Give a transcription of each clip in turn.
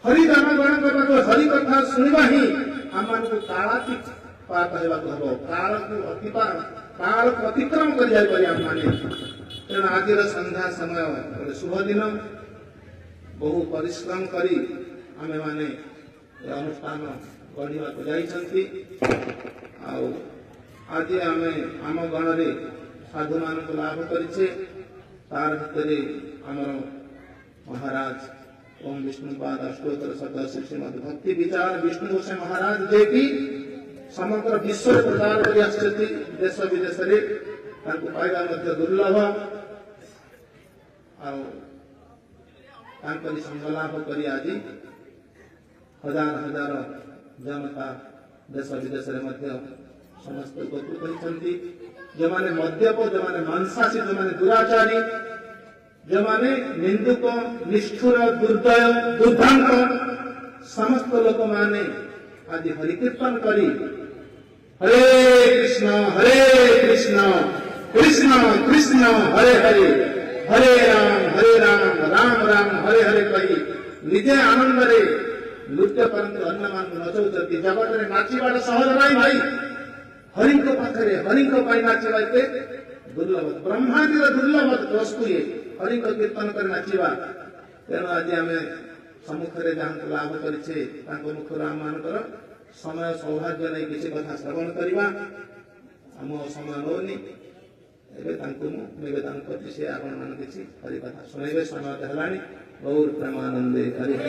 हरिदान ग्रहण करने हरि कथा शुणा ही आम मान कालातीत पार करने हम काल को अतिक्रम कर तेणु आज संध्या समय शुभ दिन बहु परिश्रम करी आमे माने अनुष्ठान गढ़ा जाइछंती आज आमे आम गण रे साधु मान को लाभ करिछे तार भितरे आमर महाराज ओम विष्णुपाद अष्टोत्तर सदस्य श्रीमद भक्ति विचार विष्णु गोसाई महाराज जे की समग्र विश्व प्रचार करि आछथि देश विदेश रे तांको पाइबा मध्ये दुर्लभ आ तांकरी संगलाभ करी आज हजार हजार जनता देश विदेश रे मध्ये समस्त उपकृत होइछंती जो माने मद्यप जो माने मांसाशी जो माने दुराचारी जो माने निंदुक निष्ठुर दुर्दय दुर्धांत समस्त लोक माने आज हरि कीर्तन करी हरे कृष्ण कृष्ण कृष्ण हरे हरे हरे राम राम राम हरे हरे कही निजे आनंद रे नृत्य करते अन्य मान नचौती जगत रे नाचिबाटा सहज नहीं भाई हरि को पाखरे हरि को पाई नाचिबा दुर्लभ ब्रह्मांड दुर्लभ वस्तु ये हरि को कीर्तन कर नाचिबा तेणु आज आम सम्मुख जहाँ लाभ करिछे तांको मुखर आम मानकर समय सौभाग्य नहीं किसी कथा श्रवण करवा आम समय नौनी एवं निवेदन करती से आपण मान किसी हरि कथा शुणवे समय हेलानी गौर प्रेमानंदे हरि हरि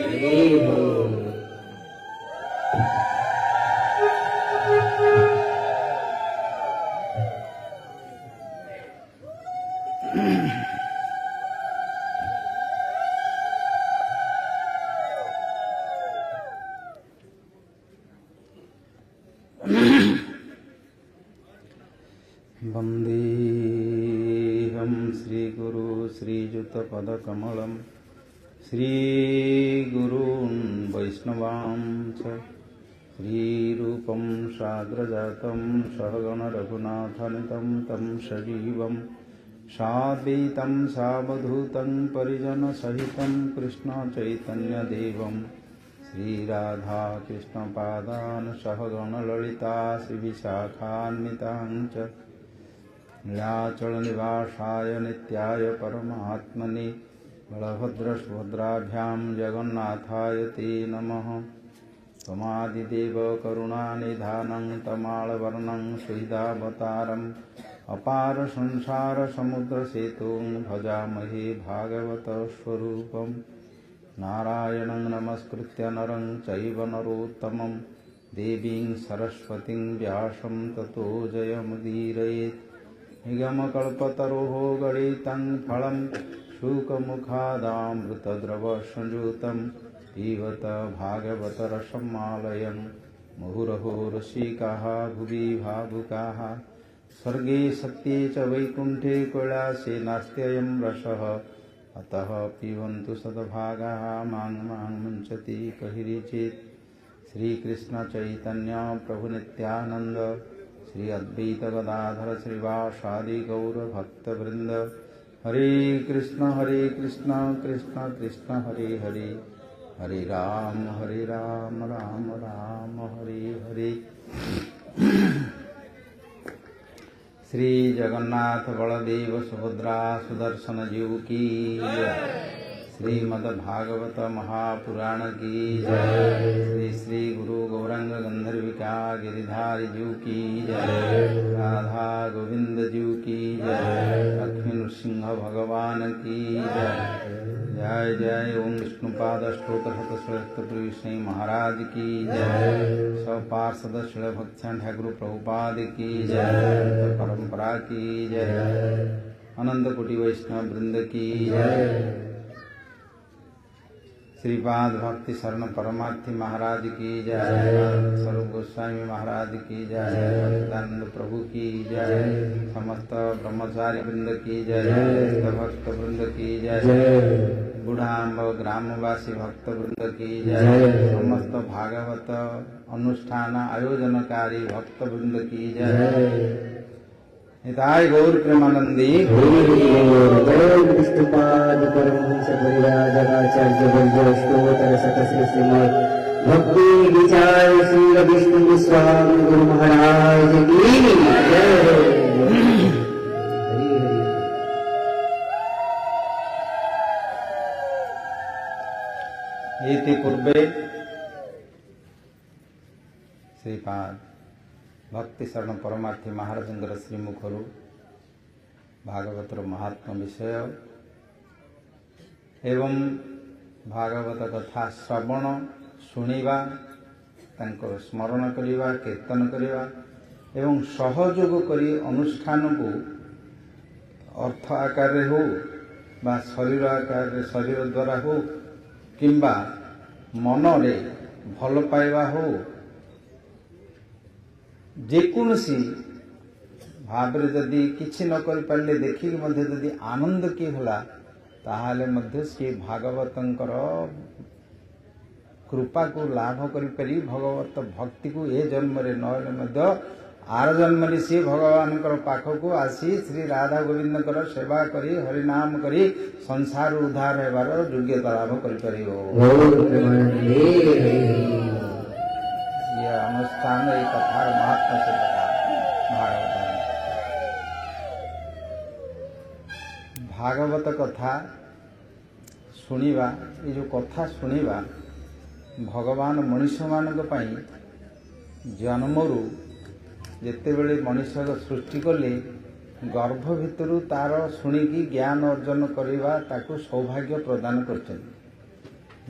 वंदेहं श्रीगुरु श्रीयुतपदकमलं श्रीगुरून् वैष्णवांश्च श्रीरूपं साग्रजातं सहगण रघुनाथान्वितं तं सजीवं साद्वैतं सावधूतं परिजनसहितं कृष्णचैतन्यदेवं श्रीराधा कृष्णपादान् सहगण ललिता श्रीविशाखान्वितां च नीलाचल निवासाय नित्याय परमात्मने बलभद्र सुभद्राभ्यां जगन्नाथाय ते नमः। त्वमादिदेव करुणानिधानं तमालवर्णं सुहृदावतारम् अपार संसार समुद्र सेतुं भजामहे भागवत स्वरूपम् नारायणं नमस्कृत्य नरं चैव नरोत्तमं देवीं सरस्वतीं व्यासं ततो जयमुदीरयेत् निगमकल्पतरोः गणितं फलं शुकमुखादामृतद्रवसंयुतं पिबत भागवतरसमालयन् मुहुरहो रसिकाः भुवि भावुकाः स्वर्गे सत्ये च वैकुण्ठे कैलासे नास्त्ययं रसः अतः पिबन्तु सद्भागाः मां मुञ्चति कहिरिचेत् श्रीकृष्ण चैतन्य प्रभु नित्यानंद श्री अद्वैत गदाधर श्रीवासादि गौर भक्तवृंद हरे कृष्ण कृष्ण कृष्ण हरे हरे हरे राम राम राम हरे हरे। श्री जगन्नाथ बलदेव सुभद्रा सुदर्शन जीव की जय। श्रीमद्भागवत महापुराण की जय। श्री श्री गुरु गौरंग गंधर्विका गिरिधारी जीव की जय। राधा गोविंद जीव की जय। लक्ष्मी नृसिंह भगवान की जय। जय जय ओम विष्णुपाद अष्टोत्तर महाराज की जय। सब पार्षद शिल भक्तन ठाकुर प्रभुपाद की जय। परंपरा की जय। अनंत कोटि वैष्णव वृंद की जय। श्रीपाद भक्ति शरण परमार्थी महाराज की जय। स्वरूप गोस्वामी महाराज की जय। भक्तानंद प्रभु की जय। समस्त ब्रह्मचारी वृंद की जय। भक्त वृंद की जय। बुढ़ाम्ब ग्रामवासी भक्त वृंद की जय। समस्त भागवत अनुष्ठान आयोजनकारी भक्त वृंद की जय। निताय गौर प्रेमानंदी विष्णुपाद परमहंस परिवार जगाचार्य वंदे स्तोत्र सतश्री बोल विष्णु विश्राम गुरु महाराज की जय। इति पूर्वे श्रीपाद भक्ति शरण परमार्थी महाराजंकर श्रीमुखरू भागवतर महात्मा विषय एवं भागवत कथा श्रवण शुणिबा तांकर स्मरण करिबा कीर्तन करिबा एवं सहयोग करी अनुष्ठान को अर्थ आकार हो बा शरीर आकार शरीर द्वारा हो किंबा मन रे भल पाइबा हो जेकोसी भाव रे जदि किछि न करि पारले देखि मध्ये जदि आनंद की होला ताहाले मध्ये से भागवतंकर कृपा को लाभ करि परि भगवत भक्ति को ए जन्म रे नले मध्ये आर जन्म रे से भगवान पाख को आसी श्री राधा गोविंद सेवा करी हरिनाम करी संसार उद्धार हेबार योग्यता लाभ करि परियो। ये अनुष्ठान एक कथार महात्मा से भागवत कथा शुणिबा ये जो कथा शुणिबा भगवान मनुष्य मानक पई जन्मरू जेतेबेले मनुष्य सृष्टि कले गर्भ भितर तार शुणिकी ज्ञान अर्जन करवा ताकू सौभाग्य प्रदान कर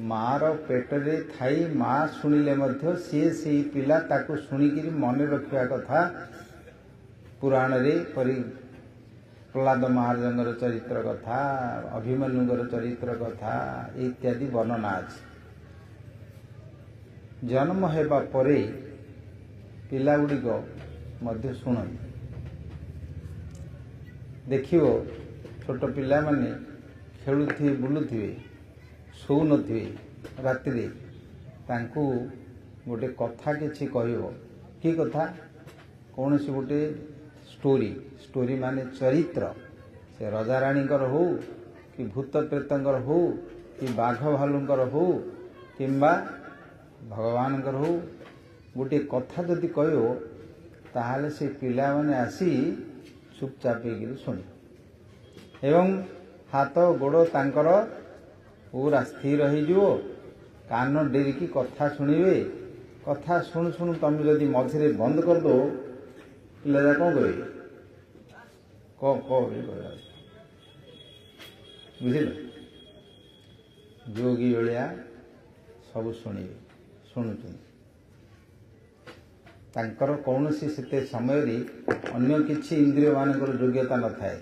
मार पेटरे थाई माँ शुणिले मध्य सी पिला ताकू शुणिकी मन रखा कथा पुराण रे परि प्रहलाद महाराजंगर चरित्र कथा अभिमन्युगर चरित्र कथा इत्यादि वर्णना अछि। जन्म हेबा परे पिला गुड़िक मध्य शुण देखियो छोट पिला माने खेलुथिबे बुलुथिबे शो नथिबे राति रे तांकू गोटे कथा किछि कहिबो की कथा कौन सी गोटे स्टोरी माने चरित्र से राजा राणीकर हो कि भूत प्रेतंकर हो कि बाघ भालुंकर हो किंबा भगवानकर हो गोटे कथा जदि कहिबो ताहाले से पिला माने आसी चुपचाप शुणी एवं हाथ गोड़ तांकर पूरा स्थिर हो कान डेरिकी कथा शुणिबे कथा शुणु शुणु तुम जदि मझे बंद कर दो पिला कौन करेंगे बुझल जोगी भाया सब शुणिबे शुणुचुं तांकर कौन से समय अन्य किछि इंद्रिय मानकर योग्यता न थाए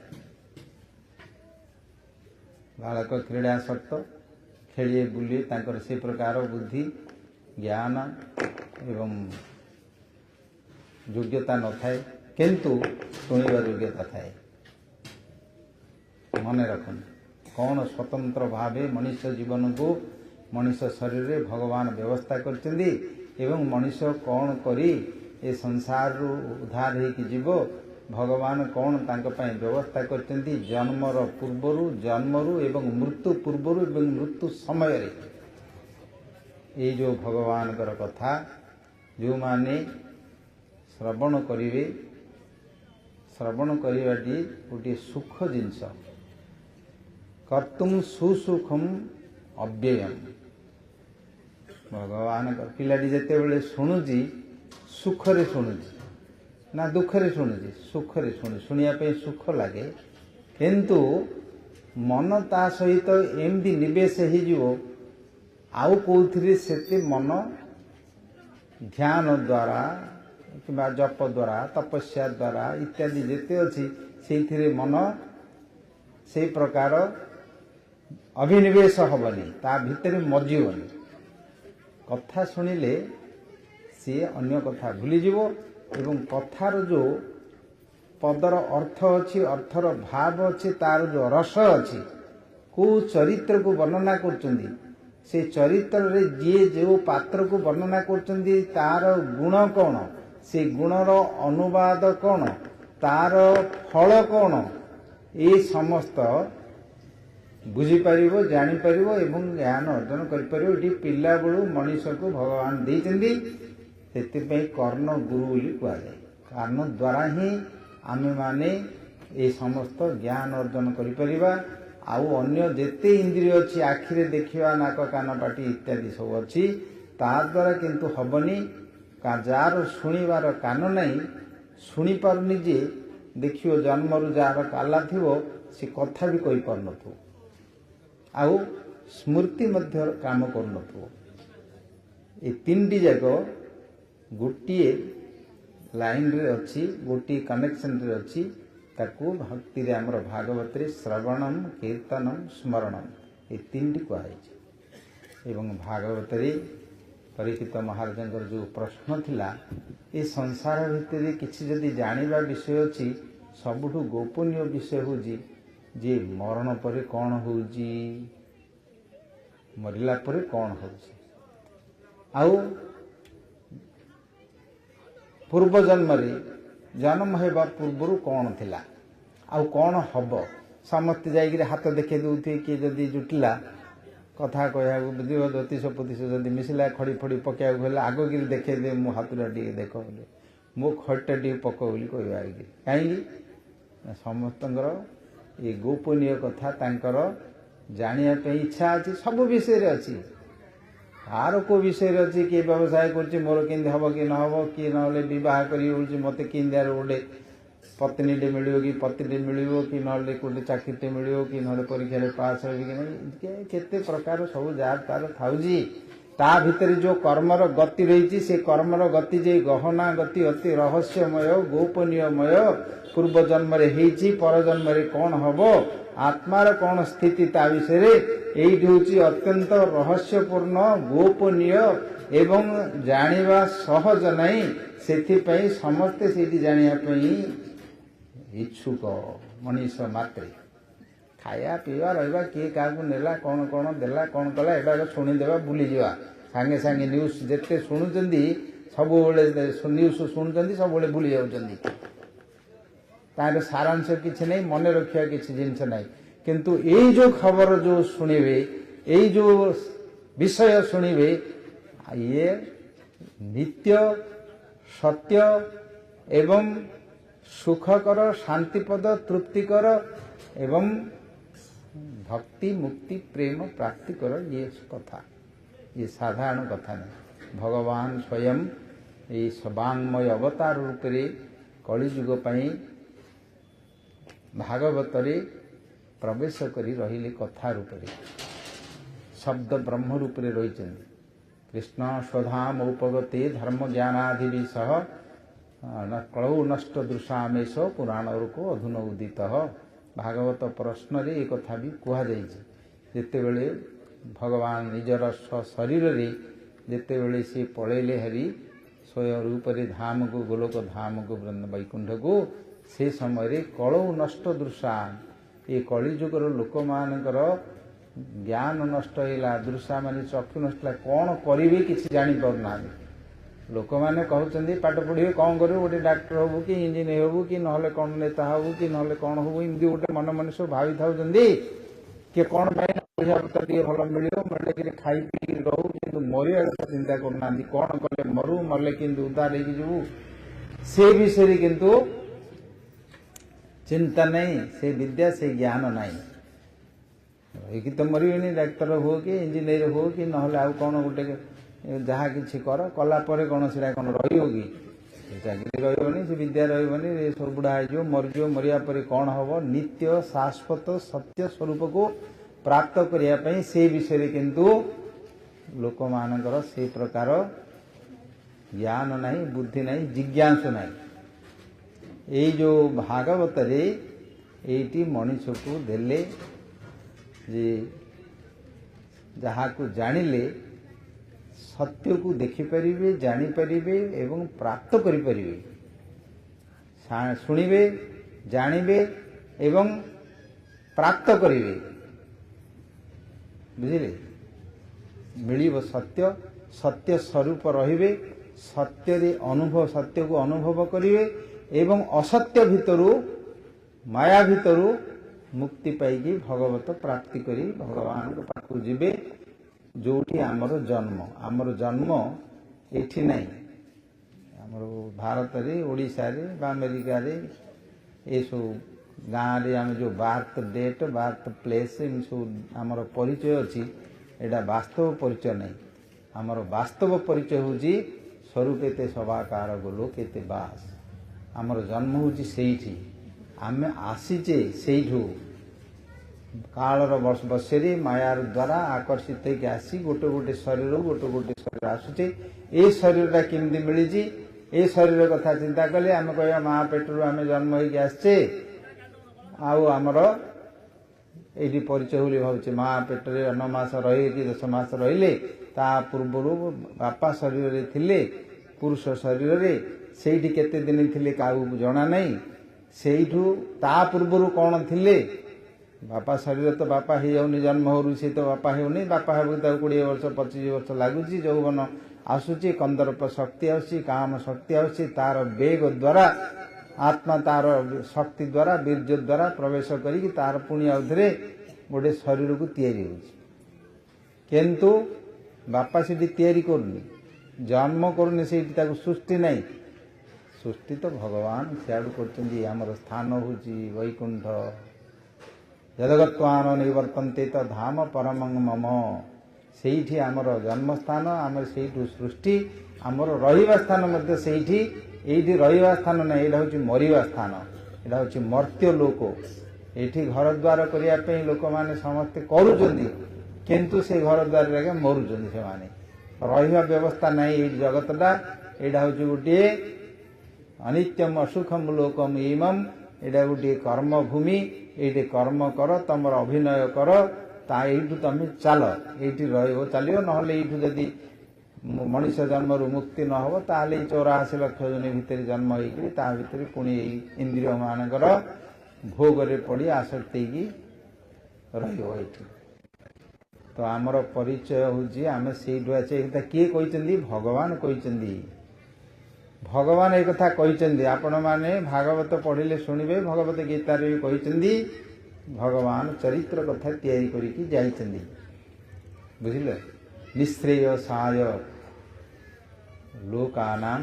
बालक क्रीड़ासक्त खेलिए बुलिए तांकर से प्रकार बुद्धि ज्ञान एवं योग्यता न थाए किंतु शुणिबार योग्यता थाए। मन रखन कौन स्वतंत्र भावे मनुष्य जीवन को मनुष्य शरीर रे भगवान व्यवस्था करचंदी एवं मनुष्य कौन करी ए संसार उद्धार होकर जीव भगवान कौन तांक पय व्यवस्था करचंदी जन्मर पूर्वरु जन्मरु एवं मृत्यु पूर्वरु एवं मृत्यु समय रे ये जो भगवान कर कथा जो माने श्रवण करिवे श्रवण करवाटी गोटे सुख जिनस कर्तुम सुसुखम अव्ययम भगवान पिलाटी जिते बड़े शुणुची सुखरे शुणुची ना दुखरे शुणुची सुखरे शुणिया सुख लगे किंतु मन ता सहित एमती निवेश हो आउ कौथिरे सेते मन ध्यान द्वारा किंबा जप द्वारा तपस्या द्वारा इत्यादि जेते अच्छी से मन से प्रकार अभिनिवेश हबनी ता भितर मजिबनी कथा शुणिले सी अन्य कथा भूलीजिव एवं कथार जो पदर अर्थ अच्छी अर्थर भाव अच्छी तार जो रस अच्छी को चरित्र को वर्णना करचंदी से चरित्र रे जे जो पात्र को वर्णना करचंदी तार गुण कौन से गुणर अनुवाद कौन तार फल कौन ये समस्त बुझीपर जापर एवं ज्ञान अर्जन कर पिला बेलू मनुष्य को भगवान देते ସେଥିପାଇଁ କର୍ଣ୍ଣ ଗୁରୁ ବୋଲି କୁହାଯାଏ। କାନ ଦ୍ୱାରା ହିଁ ଆମେମାନେ ଏ ସମସ୍ତ ଜ୍ଞାନ ଅର୍ଜନ କରିପାରିବା। ଆଉ ଅନ୍ୟ ଯେତେ ଇନ୍ଦ୍ରିୟ ଅଛି, ଆଖିରେ ଦେଖିବା, ନାକ କାନ ପାଟି ଇତ୍ୟାଦି ସବୁ ଅଛି, ତାଦ୍ୱାରା କିନ୍ତୁ ହେବନି। ଯାହାର ଶୁଣିବାର କାନ ନାହିଁ, ଶୁଣିପାରୁନି, ଯେ ଦେଖିବ ଜନ୍ମରୁ ଯାହାର କାଲା ଥିବ ସେ କଥା ବି କହିପାରୁନଥିବ, ଆଉ ସ୍ମୃତି ମଧ୍ୟ କାମ କରୁନଥିବ। ଏ ତିନିଟି ଯାକ ଗୋଟିଏ ଲାଇନ୍ରେ ଅଛି, ଗୋଟିଏ କନେକ୍ସନ୍ରେ ଅଛି। ତାକୁ ଭକ୍ତିରେ ଆମର ଭାଗବତରେ ଶ୍ରବଣମ୍ କୀର୍ତ୍ତନମ୍ ସ୍ମରଣମ୍ ଏ ତିନିଟି କୁହାଯାଇଛି। ଏବଂ ଭାଗବତରେ ପରୀକ୍ଷିତ ମହାରାଜଙ୍କର ଯେଉଁ ପ୍ରଶ୍ନ ଥିଲା, ଏ ସଂସାର ଭିତରେ କିଛି ଯଦି ଜାଣିବା ବିଷୟ ଅଛି, ସବୁଠୁ ଗୋପନୀୟ ବିଷୟ ହେଉଛି ଯେ ମରଣ ପରେ କ'ଣ ହେଉଛି, ମରିଲା ପରେ କ'ଣ ହେଉଛି, ଆଉ ପୂର୍ବ ଜନ୍ମରେ ଜନ୍ମ ହେବା ପୂର୍ବରୁ କ'ଣ ଥିଲା, ଆଉ କ'ଣ ହେବ। ସମସ୍ତେ ଯାଇକରି ହାତ ଦେଖାଇ ଦେଉଥିବେ। କିଏ ଯଦି ଜୁଟିଲା କଥା କହିବାକୁ, ଜ୍ୟୋତିଷ ପୋତିଷ ଯଦି ମିଶିଲା, ଖଡ଼ି ଫଡ଼ି ପକାଇବାକୁ ହେଲେ ଆଗକିରି ଦେଖାଇଦେବେ, ମୋ ହାତଟା ଟିକେ ଦେଖ ବୋଲି, ମୋ ଖଡ଼ିଟା ଟିକେ ପକ ବୋଲି କହିବା। କାହିଁକି? ସମସ୍ତଙ୍କର ଏ ଗୋପନୀୟ କଥା ତାଙ୍କର ଜାଣିବା ପାଇଁ ଇଚ୍ଛା ଅଛି। ସବୁ ବିଷୟରେ ଅଛି। କାହାର କେଉଁ ବିଷୟରେ ଅଛି, କିଏ ବ୍ୟବସାୟ କରୁଛି, ମୋର କେମିତି ହେବ କି ନ ହେବ, କିଏ ନହେଲେ ବିବାହ କରି ହେଉଛି, ମୋତେ କେମିତି ଗୋଟେ ପତ୍ନୀଟେ ମିଳିବ କି ପତିଟେ ମିଳିବ, କି ନହେଲେ କେଉଁଠି ଚାକିରିଟେ ମିଳିବ, କି ନହେଲେ ପରୀକ୍ଷାରେ ପାସ୍ ହେବି କି ନାହିଁ, କେତେ ପ୍ରକାର ସବୁ ଯାହାର ତାର ଥାଉଛି। ତା ଭିତରେ ଯେଉଁ କର୍ମର ଗତି ରହିଛି, ସେ କର୍ମର ଗତି ଯେ ଗହନା ଗତି ଅତି ରହସ୍ୟମୟ, ଗୋପନୀୟମୟ, ପୂର୍ବ ଜନ୍ମରେ ହେଇଛି, ପରଜନ୍ମରେ କ'ଣ ହେବ, ଆତ୍ମାର କ'ଣ ସ୍ଥିତି, ତା ବିଷୟରେ ଏଇଟି ହେଉଛି ଅତ୍ୟନ୍ତ ରହସ୍ୟପୂର୍ଣ୍ଣ, ଗୋପନୀୟ ଏବଂ ଜାଣିବା ସହଜ ନାହିଁ। ସେଥିପାଇଁ ସମସ୍ତେ ସେଇଠି ଜାଣିବା ପାଇଁ ଇଚ୍ଛୁକ। ମଣିଷ ମାତ୍ରେ ଖାଇବା ପିଇବା ରହିବା, କିଏ କାହାକୁ ନେଲା, କ'ଣ କ'ଣ ଦେଲା, କ'ଣ କଲା, ଏଇଟା ଶୁଣିଦେବା, ଭୁଲିଯିବା। ସାଙ୍ଗେ ସାଙ୍ଗେ ନ୍ୟୁଜ୍ ଯେତେ ଶୁଣୁଛନ୍ତି, ସବୁବେଳେ ନ୍ୟୁଜ୍ ଶୁଣୁଛନ୍ତି, ସବୁବେଳେ ଭୁଲି ଯାଉଛନ୍ତି। ତାର ସାରାଂଶ କିଛି ନାହିଁ, ମନେ ରଖିବା କିଛି ଜିନିଷ ନାହିଁ। କିନ୍ତୁ ଏଇ ଯେଉଁ ଖବର ଯେଉଁ ଶୁଣିବେ, ଏଇ ଯେଉଁ ବିଷୟ ଶୁଣିବେ, ଇଏ ନିତ୍ୟ ସତ୍ୟ ଏବଂ ସୁଖକର, ଶାନ୍ତିପଦ, ତୃପ୍ତିକର ଏବଂ ଭକ୍ତି ମୁକ୍ତି ପ୍ରେମ ପ୍ରାପ୍ତିକର ଇଏ କଥା। ଇଏ ସାଧାରଣ କଥା ନାହିଁ। ଭଗବାନ ସ୍ୱୟଂ ଏହି ସବାଙ୍ଗମୟ ଅବତାର ରୂପରେ କଳିଯୁଗ ପାଇଁ ଭାଗବତରେ ପ୍ରବେଶ କରି ରହିଲେ। କଥା ରୂପରେ, ଶବ୍ଦ ବ୍ରହ୍ମ ରୂପରେ ରହିଛନ୍ତି। କୃଷ୍ଣ ସ୍ୱଧାମ ଉପଗତେ ଧର୍ମ ଜ୍ଞାନାଧି ସହ କଳଉ ନଷ୍ଟ ଦୃଶାମେଶ ପୁରାଣକୁ ଅଧୁନ ଉଦିତ। ଭାଗବତ ପ୍ରଶ୍ନରେ ଏ କଥା ବି କୁହାଯାଇଛି। ଯେତେବେଳେ ଭଗବାନ ନିଜର ଶରୀରରେ ଯେତେବେଳେ ସେ ପଳେଇଲେ ହେରି ସ୍ୱୟଂ ରୂପରେ ଧାମକୁ, ଗୋଲୋକ ଧାମକୁ, ବୈକୁଣ୍ଠକୁ, ସେ ସମୟରେ କଳଉ ନଷ୍ଟ ଦୃଶା, ଏ କଳିଯୁଗର ଲୋକମାନଙ୍କର ଜ୍ଞାନ ନଷ୍ଟ ହେଲା, ଦୃଶା ମାନେ ଚକ୍ଷୁ ନଷ୍ଟ ହେଲା, କ'ଣ କରିବେ କିଛି ଜାଣିପାରୁନାହାନ୍ତି। ଲୋକମାନେ କହୁଛନ୍ତି ପାଠ ପଢ଼ିବେ, କ'ଣ କରିବେ, ଗୋଟେ ଡାକ୍ତର ହେବୁ କି ଇଞ୍ଜିନିୟର ହେବୁ କି ନହେଲେ କ'ଣ ନେତା ହେବୁ କି ନହେଲେ କ'ଣ ହେବୁ, ଏମିତି ଗୋଟେ ମନ ମଣିଷ ଭାବିଥାଉଛନ୍ତି। କିଏ କ'ଣ ପାଇଁ ପଇସା ପତ୍ର ଟିକେ ଭଲ ମିଳିବ, ମିଳିଲେ ଖାଇ ପିଇକି ରହୁ, କିନ୍ତୁ ମରିବା କଥା ଚିନ୍ତା କରୁନାହାନ୍ତି। କ'ଣ କଲେ ମରୁ, ମରିଲେ କିନ୍ତୁ ଉଦ୍ଧାର ହେଇକି ଯିବୁ, ସେ ବିଷୟରେ କିନ୍ତୁ ଚିନ୍ତା ନାହିଁ, ସେ ବିଦ୍ୟା, ସେ ଜ୍ଞାନ ନାହିଁ। ହେଇକି ତ ମରିବେନି, ଡାକ୍ତର ହୁଅ କି ଇଞ୍ଜିନିୟର ହୁଅ କି ନହେଲେ ଆଉ କ'ଣ ଗୋଟେ ଯାହା କିଛି କର, କଲା ପରେ କ'ଣ ସେଟା କ'ଣ ରହିବ କି? ସେ ଚାକିରି ରହିବନି, ସେ ବିଦ୍ୟା ରହିବନି, ସବୁ ବୁଢ଼ା ହେଇଯିବ, ମରିଯିବ। ମରିବା ପରେ କ'ଣ ହେବ? ନିତ୍ୟ ଶାଶ୍ୱତ ସତ୍ୟ ସ୍ୱରୂପକୁ ପ୍ରାପ୍ତ କରିବା ପାଇଁ ସେ ବିଷୟରେ କିନ୍ତୁ ଲୋକମାନଙ୍କର ସେ ପ୍ରକାର ଜ୍ଞାନ ନାହିଁ, ବୁଦ୍ଧି ନାହିଁ, ଜିଜ୍ଞାସା ନାହିଁ। ଏଇ ଯେଉଁ ଭାଗବତରେ ଏଇଟି ମଣିଷକୁ ଦେଲେ ଯେ ଯାହାକୁ ଜାଣିଲେ ସତ୍ୟକୁ ଦେଖିପାରିବେ, ଜାଣିପାରିବେ ଏବଂ ପ୍ରାପ୍ତ କରିପାରିବେ। ଶୁଣିବେ, ଜାଣିବେ ଏବଂ ପ୍ରାପ୍ତ କରିବେ। ବୁଝିଲେ? ମିଳିବ ସତ୍ୟ, ସତ୍ୟ ସ୍ୱରୂପ ରହିବେ, ସତ୍ୟରେ ସତ୍ୟକୁ ଅନୁଭବ କରିବେ ଏବଂ ଅସତ୍ୟ ଭିତରୁ, ମାୟା ଭିତରୁ ମୁକ୍ତି ପାଇକି ଭଗବତ ପ୍ରାପ୍ତି କରି ଭଗବାନଙ୍କ ପାଖକୁ ଯିବେ। ଯେଉଁଠି ଆମର ଜନ୍ମ ଏଠି ନାହିଁ, ଆମର ଭାରତରେ ଓଡ଼ିଶାରେ ବା ଆମେରିକାରେ ଏସବୁ ଗାଁରେ ଆମେ ଯେଉଁ ବାର୍ଥ ଡେଟ୍ ବାର୍ଥ ପ୍ଲେସ୍ ଏମିତି ସବୁ ଆମର ପରିଚୟ ଅଛି, ଏଇଟା ବାସ୍ତବ ପରିଚୟ ନାହିଁ। ଆମର ବାସ୍ତବ ପରିଚୟ ହେଉଛି ସ୍ୱରୂପେତେ ସଭାକାର ଗୋଲ କେତେ ବାସ। ଆମର ଜନ୍ମ ହେଉଛି ସେଇଠି, ଆମେ ଆସିଛେ ସେଇଠୁ କାଳର ବଶରେ ମାୟାର ଦ୍ୱାରା ଆକର୍ଷିତ ହେଇକି ଆସି ଗୋଟେ ଗୋଟେ ଶରୀରରୁ ଗୋଟେ ଗୋଟେ ଶରୀର ଆସୁଛେ। ଏ ଶରୀରଟା କେମିତି ମିଳିଛି, ଏ ଶରୀର କଥା ଚିନ୍ତା କଲେ ଆମେ କହିବା ମା ପେଟରୁ ଆମେ ଜନ୍ମ ହେଇକି ଆସିଛେ, ଆଉ ଆମର ଏଇଠି ପରିଚୟ ବୋଲି ଭାବୁଛେ। ମା ପେଟରେ 9 ମାସ ରହିଲେ କି 10 ମାସ ରହିଲେ, ତା ପୂର୍ବରୁ ବାପା ଶରୀରରେ ଥିଲେ, ପୁରୁଷ ଶରୀରରେ, ସେଇଠି କେତେ ଦିନ ଥିଲେ କାହାକୁ ଜଣା ନାହିଁ। ସେଇଠୁ ତା ପୂର୍ବରୁ କ'ଣ ଥିଲେ, ବାପା ଶରୀର ତ ବାପା ହେଇଯାଉନି, ଜନ୍ମ ହରୁ ସେ ତ ବାପା ହେଉନି, ବାପା ହେବାକୁ ତାକୁ 20 ବର୍ଷ 25 ବର୍ଷ ଲାଗୁଛି। ଯୌବନ ଆସୁଛି, କନ୍ଦର୍ପ ଶକ୍ତି ଆସୁଛି, କାମ ଶକ୍ତି ଆସୁଛି, ତାର ବେଗ ଦ୍ୱାରା ଆତ୍ମା ତାର ଶକ୍ତି ଦ୍ୱାରା ବୀର୍ଯ୍ୟ ଦ୍ୱାରା ପ୍ରବେଶ କରିକି ତାର ପୁଣି ଆଉଥରେ ଗୋଟେ ଶରୀରକୁ ତିଆରି ହେଉଛି। କିନ୍ତୁ ବାପା ସେଠି ତିଆରି କରୁନି, ଜନ୍ମ କରୁନି, ସେଇଠି ତାକୁ ସୃଷ୍ଟି ନାହିଁ। ସୃଷ୍ଟି ତ ଭଗବାନ ସିଆଡ଼ୁ କରୁଛନ୍ତି। ଆମର ସ୍ଥାନ ହେଉଛି ବୈକୁଣ୍ଠ। ଯଦଗତ୍ୱାନ ନିବର୍ତ୍ତନ୍ତେ ତ ଧାମ ପରମଂ ମମ। ସେଇଠି ଆମର ଜନ୍ମସ୍ଥାନ, ଆମର ସେଇଠୁ ସୃଷ୍ଟି, ଆମର ରହିବା ସ୍ଥାନ ମଧ୍ୟ ସେଇଠି। ଏଇଠି ରହିବା ସ୍ଥାନ ନାହିଁ, ଏଇଟା ହେଉଛି ମରିବା ସ୍ଥାନ, ଏଇଟା ହେଉଛି ମର୍ତ୍ତ୍ୟ ଲୋକ। ଏଇଠି ଘର ଦ୍ୱାର କରିବା ପାଇଁ ଲୋକମାନେ ସମସ୍ତେ କରୁଛନ୍ତି, କିନ୍ତୁ ସେ ଘର ଦ୍ୱାରରେ ଆଜ୍ଞା ମରୁଛନ୍ତି ସେମାନେ। ରହିବା ବ୍ୟବସ୍ଥା ନାହିଁ ଏଇଠି ଜଗତଟା। ଏଇଟା ହେଉଛି ଗୋଟିଏ ଅନିତ୍ୟମ ଅସୁଖମ ଲୋକମ ଇମମ୍। ଏଇଟା ଗୋଟିଏ କର୍ମଭୂମି। ଏଇଠି କର୍ମ କର, ତମର ଅଭିନୟ କର, ତା ଏଇଠୁ ତମେ ଚାଲ, ଏଇଠି ରହିବ ଚାଲିବ। ନହେଲେ ଏଇଠୁ ଯଦି ମଣିଷ ଜନ୍ମରୁ ମୁକ୍ତି ନ ହେବ, ତାହେଲେ ଏଇ 84 ଲକ୍ଷ ଜଣ ଭିତରେ ଜନ୍ମ ହେଇକରି ତା ଭିତରେ ପୁଣି ଏଇ ଇନ୍ଦ୍ରିୟ ମାନଙ୍କର ଭୋଗରେ ପଡ଼ି ଆସକ୍ତି ହେଇକି ରହିବ ଏଇଠି। ତ ଆମର ପରିଚୟ ହେଉଛି ଆମେ ସେଇଠୁ ଆସେ। ଏ କଥା କିଏ କହିଛନ୍ତି? ଭଗବାନ କହିଛନ୍ତି। ଭଗବାନ ଏ କଥା କହିଛନ୍ତି। ଆପଣମାନେ ଭାଗବତ ପଢ଼ିଲେ ଶୁଣିବେ, ଭଗବତ ଗୀତାରେ ବି କହିଛନ୍ତି। ଭଗବାନ ଚରିତ୍ର କଥା ତିଆରି କରିକି ଯାଇଛନ୍ତି, ବୁଝିଲେ। ନିଶ୍ରେୟସାୟ ଲୋକାନାଂ,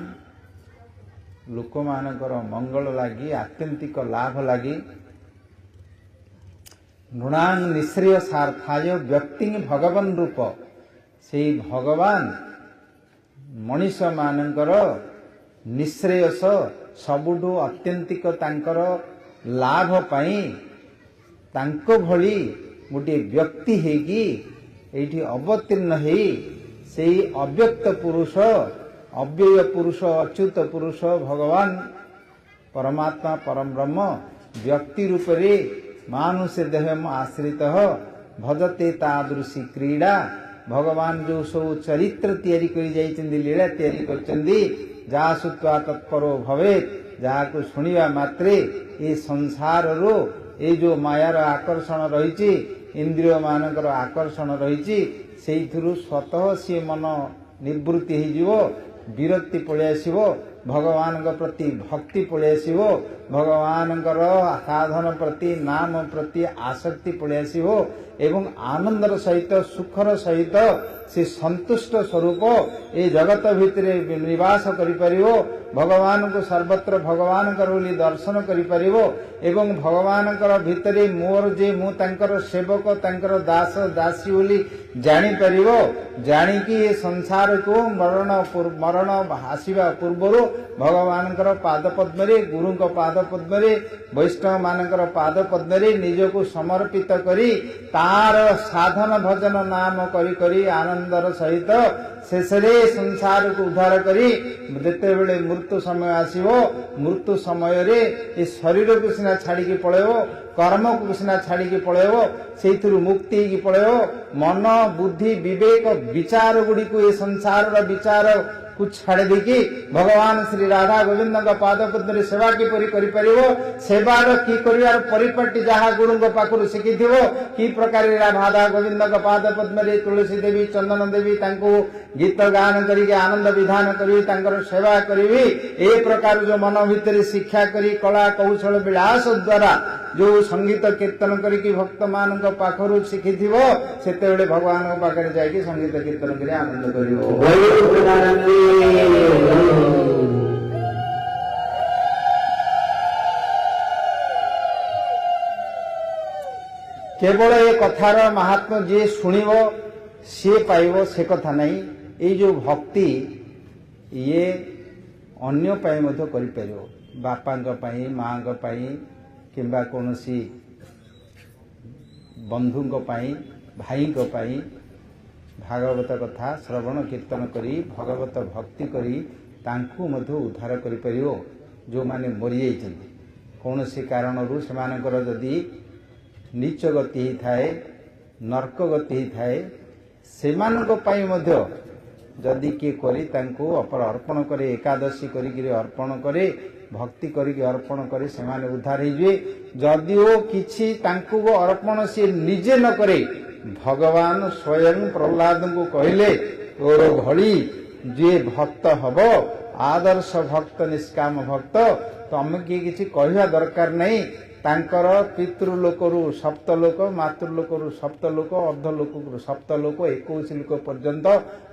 ଲୋକମାନଙ୍କର ମଙ୍ଗଳ ଲାଗି, ଆତ୍ୟନ୍ତିକ ଲାଭ ଲାଗି। ନୃଣାଂ ନିଶ୍ରେୟ ସାର୍ଥାୟ ବ୍ୟକ୍ତି ଭଗବାନ ରୂପ। ସେଇ ଭଗବାନ ମଣିଷମାନଙ୍କର ନିଶ୍ରେୟସ, ସବୁଠୁ ଅତ୍ୟନ୍ତିକ ତାଙ୍କର ଲାଭ ପାଇଁ ତାଙ୍କ ଭଳି ଗୋଟିଏ ବ୍ୟକ୍ତି ହେଇକି ଏଇଠି ଅବତୀର୍ଣ୍ଣ ହେଇ ସେଇ ଅବ୍ୟକ୍ତ ପୁରୁଷ, ଅବ୍ୟୟ ପୁରୁଷ, ଅଚ୍ୟୁତ ପୁରୁଷ ଭଗବାନ ପରମାତ୍ମା ପରବ୍ରହ୍ମ ବ୍ୟକ୍ତି ରୂପରେ ମାନୁଷ ଦେହମ ଆଶ୍ରିତ ଭଜତେ ତାଦୃଶୀ କ୍ରୀଡ଼ା। ଭଗବାନ ଯେଉଁ ସବୁ ଚରିତ୍ର ତିଆରି କରି ଯାଇଛନ୍ତି, ଲୀଳା ତିଆରି କରିଛନ୍ତି, ଯାହା ସୁତ୍ୱା ତତ୍ପର ଭବେ, ଯାହାକୁ ଶୁଣିବା ମାତ୍ରେ ଏ ସଂସାରରୁ ଏଇ ଯେଉଁ ମାୟାର ଆକର୍ଷଣ ରହିଛି, ଇନ୍ଦ୍ରିୟ ମାନଙ୍କର ଆକର୍ଷଣ ରହିଛି, ସେଇଥିରୁ ସ୍ୱତଃ ସିଏ ମନ ନିବୃତ୍ତି ହେଇଯିବ, ବିରକ୍ତି ପଳେଇ ଆସିବ, ଭଗବାନଙ୍କ ପ୍ରତି ଭକ୍ତି ପଳେଇ ଆସିବ, ଭଗବାନଙ୍କର ସାଧନ ପ୍ରତି ନାମ ପ୍ରତି ଆସକ୍ତି ପଳେଇ ଆସିବ ଏବଂ ଆନନ୍ଦର ସହିତ ସୁଖର ସହିତ ସେ ସନ୍ତୁଷ୍ଟ ସ୍ୱରୂପ ଏ ଜଗତ ଭିତରେ ନିବାସ କରିପାରିବ। ଭଗବାନଙ୍କୁ ସର୍ବତ୍ର ଭଗବାନଙ୍କର ବୋଲି ଦର୍ଶନ କରିପାରିବ ଏବଂ ଭଗବାନଙ୍କର ଭିତରେ ମୋର ଯେ ମୁଁ ତାଙ୍କର ସେବକ, ତାଙ୍କର ଦାସ ଦାସୀ ବୋଲି ଜାଣିପାରିବ। ଜାଣିକି ଏ ସଂସାରକୁ ମରଣ ଆସିବା ପୂର୍ବରୁ ଭଗବାନଙ୍କର ପାଦ ପଦ୍ମରେ, ଗୁରୁଙ୍କ ପାଦ ପଦ୍ମରେ, ବୈଷ୍ଣବ ମାନଙ୍କର ପାଦ ପଦ୍ମରେ ନିଜକୁ ସମର୍ପିତ କରି ତାର ସାଧନ ଭଜନ ନାମ କରି କରି ଆନନ୍ଦର ସହିତ ଶେଷରେ ସଂସାରକୁ ଉଦ୍ଧାର କରି ଯେତେବେଳେ ମୃତ୍ୟୁ ସମୟ ଆସିବ, ମୃତ୍ୟୁ ସମୟରେ ଏ ଶରୀରକୁ ସିନା ଛାଡ଼ିକି ପଳେଇବ, କର୍ମକୁ ସିନା ଛାଡ଼ିକି ପଳେଇବ, ସେଇଥିରୁ ମୁକ୍ତି ହେଇକି ପଳେଇବ। ମନ, ବୁଦ୍ଧି, ବିବେକ, ବିଚାର ଗୁଡ଼ିକୁ ଏ ସଂସାରର ବିଚାରକୁ ଛାଡ଼ି ଦେଇକି ଭଗବାନ ଶ୍ରୀ ରାଧା ଗୋବିନ୍ଦଙ୍କ ପାଦ ପଦ୍ମରେ ସେବା କିପରି କରିପାରିବ, ସେବାର କି କରିବାର ପରିପାଟି ଯାହା ଗୁରୁଙ୍କ ପାଖରୁ ଶିଖିଥିବ, କି ପ୍ରକାର ରାଧା ଗୋବିନ୍ଦଙ୍କ ପାଦ ପଦ୍ମରେ ତୁଳସୀ ଦେବୀ, ଚନ୍ଦନ ଦେବୀ ତାଙ୍କୁ ଗୀତ ଗାନ କରିକି ଆନନ୍ଦ ବିଧାନ କରିବି, ତାଙ୍କର ସେବା କରିବି, ଏ ପ୍ରକାର ଯୋଉ ମନ ଭିତରେ ଶିକ୍ଷା କରି କଳା କୌଶଳ ବିଳାସ ଦ୍ୱାରା ଯୋଉ ସଙ୍ଗୀତ କୀର୍ତ୍ତନ କରିକି ଭକ୍ତମାନଙ୍କ ପାଖରୁ ଶିଖିଥିବ, ସେତେବେଳେ ଭଗବାନଙ୍କ ପାଖରେ ଯାଇକି ସଙ୍ଗୀତ କୀର୍ତ୍ତନ କରି ଆନନ୍ଦ କରିବ। केवल ये कथार महात्मा जी शुणव सी पाइब से कथा नहीं। ये जो भक्ति ये अन्य पाई मध्य करि परियो, बापा पाई माँ पाई किंबा कोनोसी बंधु पाई भाई पाई भागवत कथा श्रवण कीर्तन करी भगवत भक्ति करी तांकु मध्य उद्धार करि परियो। जो माने मरि जाइछन्ति कौन सी कारणरू सेमानकर जदि नीच गति थाए नर्क गति थाए सेमानक पाई मध्य जदि किए करी तांकु अपर अर्पण करे एकादशी करी अर्पण करे भक्ति करी अर्पण करे सेमाने उद्धार होइजे। जदिओ किछि तांकु अर्पण से निजे न करे भगवान स्वयं प्रहलाद को कहले तोर भली जे भक्त हबो आदर्श भक्त निष्काम भक्त तमे किछि कहवा दरकार नहीं। तांकर पितृलोकरू सप्तलोक मातृलोकरू सप्तलोक अर्धलोकरू सप्तलोक 21 लोक पर्यंत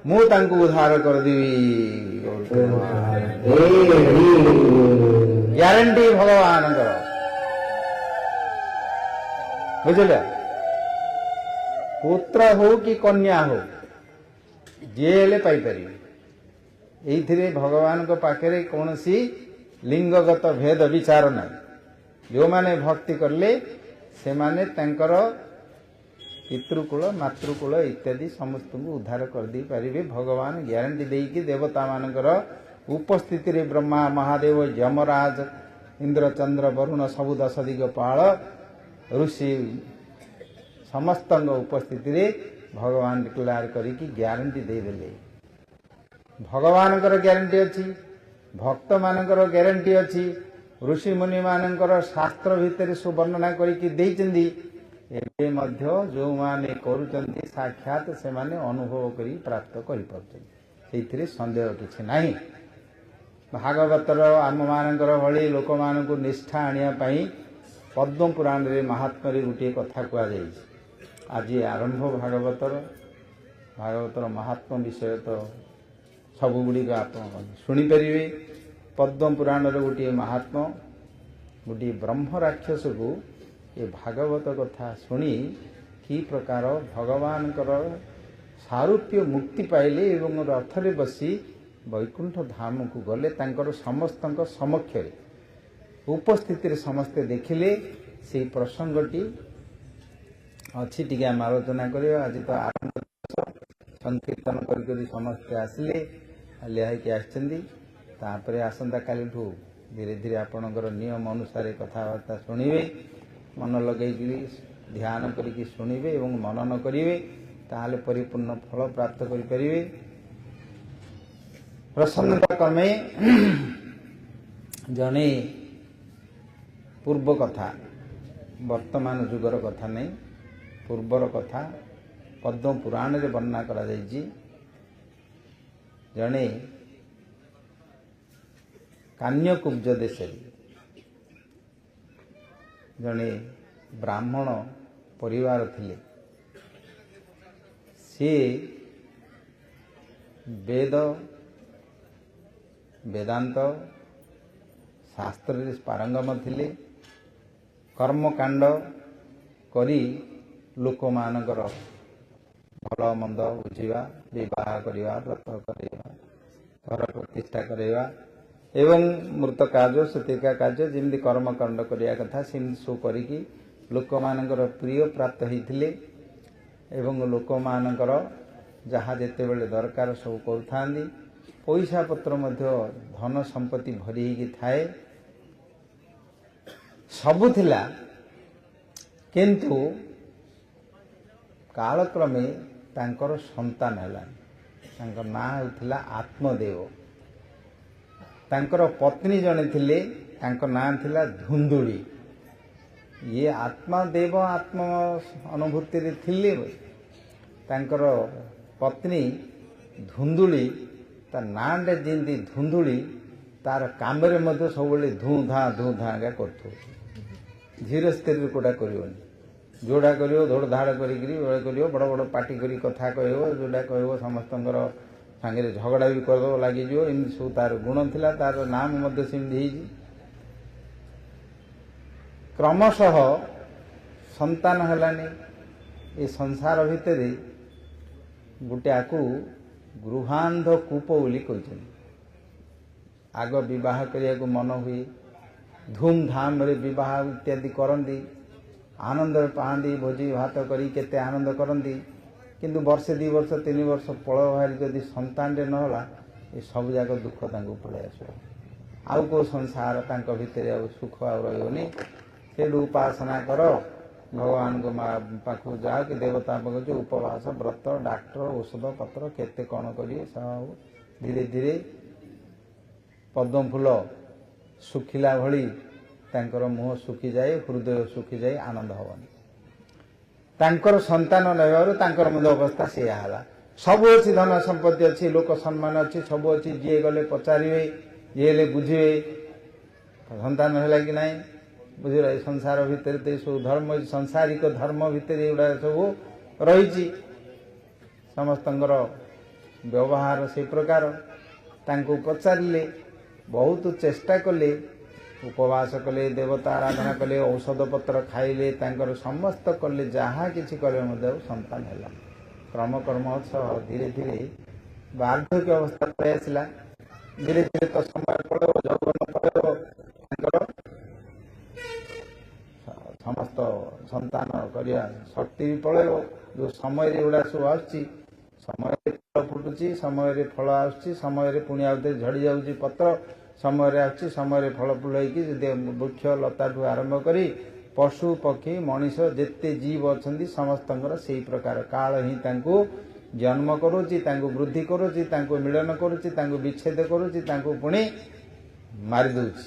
मु तांकु उद्धार कर देवी ग्यारंटी भगवान बुझल। पुत्र हो कि कन्या हो जे पाइपर ये भगवान को पाखे कौन सी लिंगगत भेद विचार ना। जो माने भक्ति करले से माने तांकर पितृकुल मातृकुल इत्यादि समस्त को उद्धार कर दी पारिबे। भगवान ग्यारंटी देकी देवता मानकर उपस्थिति रे ब्रह्मा महादेव यमराज इंद्र चंद्र वरुण सबु 10 दिगपाल ऋषि समस्त उपस्थिति रे भगवान डिक्लेयर करी की ग्यारंटी दे देले। भगवान ग्यारंटी अच्छी भक्त मानकर ग्यारंटी अच्छी ऋषि मुनि मानकर शास्त्र भितर सुवर्णना करके जो माने करुचंती साक्षात से माने अनुभव करी प्राप्त करि पारुचंती सेथिरे संदेह किछि नाही। भागवतर आम मानकर भली लोक मानकु निष्ठा आनिया पई पद्म पुराण रे महात्मा रे गुटे कथा कुआ जाई। आज आरंभ भागवतर महात्मा विषय तो सबु गुडी आप सुनी परिवे। पद्म पुराण रे गोटे महात्मा गोटे ब्रह्म राक्षस को ये भागवत कथा शुणी कि प्रकार भगवान सारूप्य मुक्ति पाइले एवं रथरे बसी वैकुंठ धाम को गले तांकर समस्त समक्ष उपस्थिति समस्ते देखिले से प्रसंगटी अच्छी टी आम आलोचना करिया। आज तो आरंभ संकीर्तन करी समस्ते आसिले लिहाई आसपर आसंता काली धीरे धीरे आपणकर नियम अनुसार कथबार्ता शुणिबे मन लगे ध्यान करिकी शुणिबे एवं मनन करिवे ताहले परिपूर्ण फल प्राप्त करि परिवे। प्रसन्नता क्रमे जने पूर्व कथा वर्तमान जुगर कथा नहीं पूर्वर कथा पद्म पुराण रे वर्णना करा जायछि। जने कान्यकुब्ज देश जने ब्राह्मण परिवार थिले से वेद वेदांत शास्त्र रे पारंगम थिले कर्मकांड करी लोक मानकर भल मंद बुझा विवाह करवा व्रत करवा घर प्रतिष्ठा करवा एवं मृत कार्य सतिका कार्य जमी कर्मकांड करने कथा सो करिकी लोक मानकर प्रिय प्राप्त होते एवं लोक मानकर जहाँ जिते बड़े दरकार सब करुथा पैसा पत्र मध्य धन संपत्ति भरी थाए सबु थिला किंतु कालक्रमे तांकर संतान है तांकर ना होता आत्मदेव तांकर पत्नी जने थिले तांकर नाम थिला धुंदुड़ी। ये आत्मदेव आत्म अनुभूति रे थिले तांकर पत्नी धुंदुड़ी ता नांडे जिंदी धुंदुड़ी तार कामरे मध्य सब धूँ धाँ गा करथो धीरे स्थिर कोटा करबनी जोड़ा करियो धोड़ धाड़ करियो बड़ बड़ पार्टी करी कथा कहबो जोड़ा कहबो समस्तंकर सांगे झगड़ा भी करदो लगी जो एमती सब तार गुण थिला तार नाम मध्य सेमती क्रमशः ସନ୍ତାନ ହେଲାନି। ଏ ସଂସାର ଭିତରେ ଗୋଟେ ଆକୁ ଗୃହାନ୍ଧ କୂପ ବୋଲି କହିଛନ୍ତି। ଆଗ ବିବାହ କରିବାକୁ ମନ ହୁଏ, ଧୁମଧାମରେ ବିବାହ ଇତ୍ୟାଦି କରନ୍ତି, ଆନନ୍ଦରେ ପାଆନ୍ତି, ଭୋଜି ଭାତ କରି କେତେ ଆନନ୍ଦ କରନ୍ତି। କିନ୍ତୁ ବର୍ଷେ 2 ବର୍ଷ 3 ବର୍ଷ ପଳ ବାହାରି ଯଦି ସନ୍ତାନଟେ ନ ହେଲା, ଏସବୁ ଯାକ ଦୁଃଖ ତାଙ୍କୁ ପଳେଇ ଆସିବ। ଆଉ କେଉଁ ସଂସାର ତାଙ୍କ ଭିତରେ ଆଉ ସୁଖ ଆଉ ରହିବନି। ସେଠୁ ଉପାସନା କର, ଭଗବାନଙ୍କ ପାଖକୁ ଯାଅ କି ଦେବତା ପାଖକୁ, ଉପବାସ ବ୍ରତ ଡାକ୍ତର ଔଷଧ ପତ୍ର କେତେ କ'ଣ କରିବେ। ସବୁ ଧୀରେ ଧୀରେ ପଦ୍ମ ଫୁଲ ଶୁଖିଲା ଭଳି ତାଙ୍କର ମୁହଁ ଶୁଖିଯାଏ, ହୃଦୟ ଶୁଖିଯାଏ, ଆନନ୍ଦ ହେବନି। ତାଙ୍କର ସନ୍ତାନ ନେବାରୁ ତାଙ୍କର ମଧ୍ୟ ଅବସ୍ଥା ସେଇଆ ହେଲା। ସବୁ ଅଛି, ଧନ ସମ୍ପତ୍ତି ଅଛି, ଲୋକ ସମ୍ମାନ ଅଛି, ସବୁ ଅଛି। ଯିଏ ଗଲେ ପଚାରିବେ, ଯିଏ ହେଲେ ବୁଝିବେ ସନ୍ତାନ ହେଲା କି ନାହିଁ। ବୁଝିଲ, ଏ ସଂସାର ଭିତରେ ତ ସବୁ ଧର୍ମ, ସଂସାରିକ ଧର୍ମ ଭିତରେ ଏଗୁଡ଼ାକ ସବୁ ରହିଛି। ସମସ୍ତଙ୍କର ବ୍ୟବହାର ସେଇ ପ୍ରକାର। ତାଙ୍କୁ ପଚାରିଲେ, ବହୁତ ଚେଷ୍ଟା କଲେ, ଉପବାସ କଲେ, ଦେବତା ଆରାଧନା କଲେ, ଔଷଧ ପତ୍ର ଖାଇଲେ, ତାଙ୍କର ସମସ୍ତ କଲେ, ଯାହା କିଛି କଲେ ମଧ୍ୟ ସନ୍ତାନ ହେଲା। କ୍ରମକର୍ମ ସହ ଧୀରେ ଧୀରେ ବାର୍ଦ୍ଧକ୍ୟ ଅବସ୍ଥା ପଳେଇ ଆସିଲା। ଧୀରେ ଧୀରେ ତ ସମୟ ପଳେଇବ, ଯୌବନ ପଳେଇବ, ତାଙ୍କର ସମସ୍ତ ସନ୍ତାନ କରିବା ଶକ୍ତି ବି ପଳେଇବ। ଯେଉଁ ସମୟରେ ଏଗୁଡ଼ା ସବୁ ଆସୁଛି, ସମୟରେ ଫଳ ଫୁଟୁଛି, ସମୟରେ ଫଳ ଆସୁଛି, ସମୟରେ ପୁଣି ଆଉଥରେ ଝଡ଼ି ଯାଉଛି ପତ୍ର, ସମୟରେ ଆସୁଛି, ସମୟରେ ଫଳ ଫୁଲ ହେଇକି ବୃକ୍ଷ ଲତାଠୁ ଆରମ୍ଭ କରି ପଶୁ ପକ୍ଷୀ ମଣିଷ ଯେତେ ଜୀବ ଅଛନ୍ତି ସମସ୍ତଙ୍କର ସେଇ ପ୍ରକାର କାଳ ହିଁ ତାଙ୍କୁ ଜନ୍ମ କରୁଛି, ତାଙ୍କୁ ବୃଦ୍ଧି କରୁଛି, ତାଙ୍କୁ ମିଳନ କରୁଛି, ତାଙ୍କୁ ବିଚ୍ଛେଦ କରୁଛି, ତାଙ୍କୁ ପୁଣି ମାରିଦେଉଛି।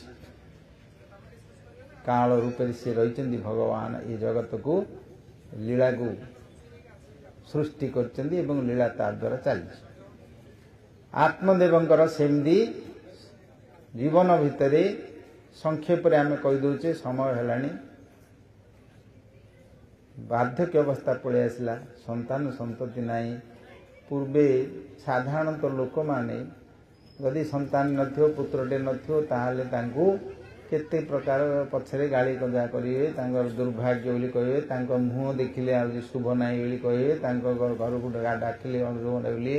କାଳ ରୂପରେ ସେ ରହିଛନ୍ତି ଭଗବାନ। ଏ ଜଗତକୁ ଲୀଳାକୁ ସୃଷ୍ଟି କରିଛନ୍ତି ଏବଂ ଲୀଳା ତା ଦ୍ୱାରା ଚାଲିଛି। ଆତ୍ମଦେବଙ୍କର ସେମିତି ଜୀବନ ଭିତରେ ସଂକ୍ଷେପରେ ଆମେ କହିଦେଉଛେ, ସମୟ ହେଲାଣି, ବାର୍ଦ୍ଧକ୍ୟ ଅବସ୍ଥା ପଳେଇ ଆସିଲା, ସନ୍ତାନ ସନ୍ତତି ନାହିଁ। ପୂର୍ବେ ସାଧାରଣତଃ ଲୋକମାନେ ଯଦି ସନ୍ତାନ ନଥିବ, ପୁତ୍ରଟେ ନଥିବ, ତାହେଲେ ତାଙ୍କୁ କେତେ ପ୍ରକାର ପଛରେ ଗାଳି କଜା କରିବେ, ତାଙ୍କର ଦୁର୍ଭାଗ୍ୟ ବୋଲି କହିବେ, ତାଙ୍କ ମୁହଁ ଦେଖିଲେ ଆଉ ଶୁଭ ନାହିଁ ବୋଲି କହିବେ, ତାଙ୍କ ଘରକୁ ଡାକିଲେ ଅନୁଭବ ବୋଲି।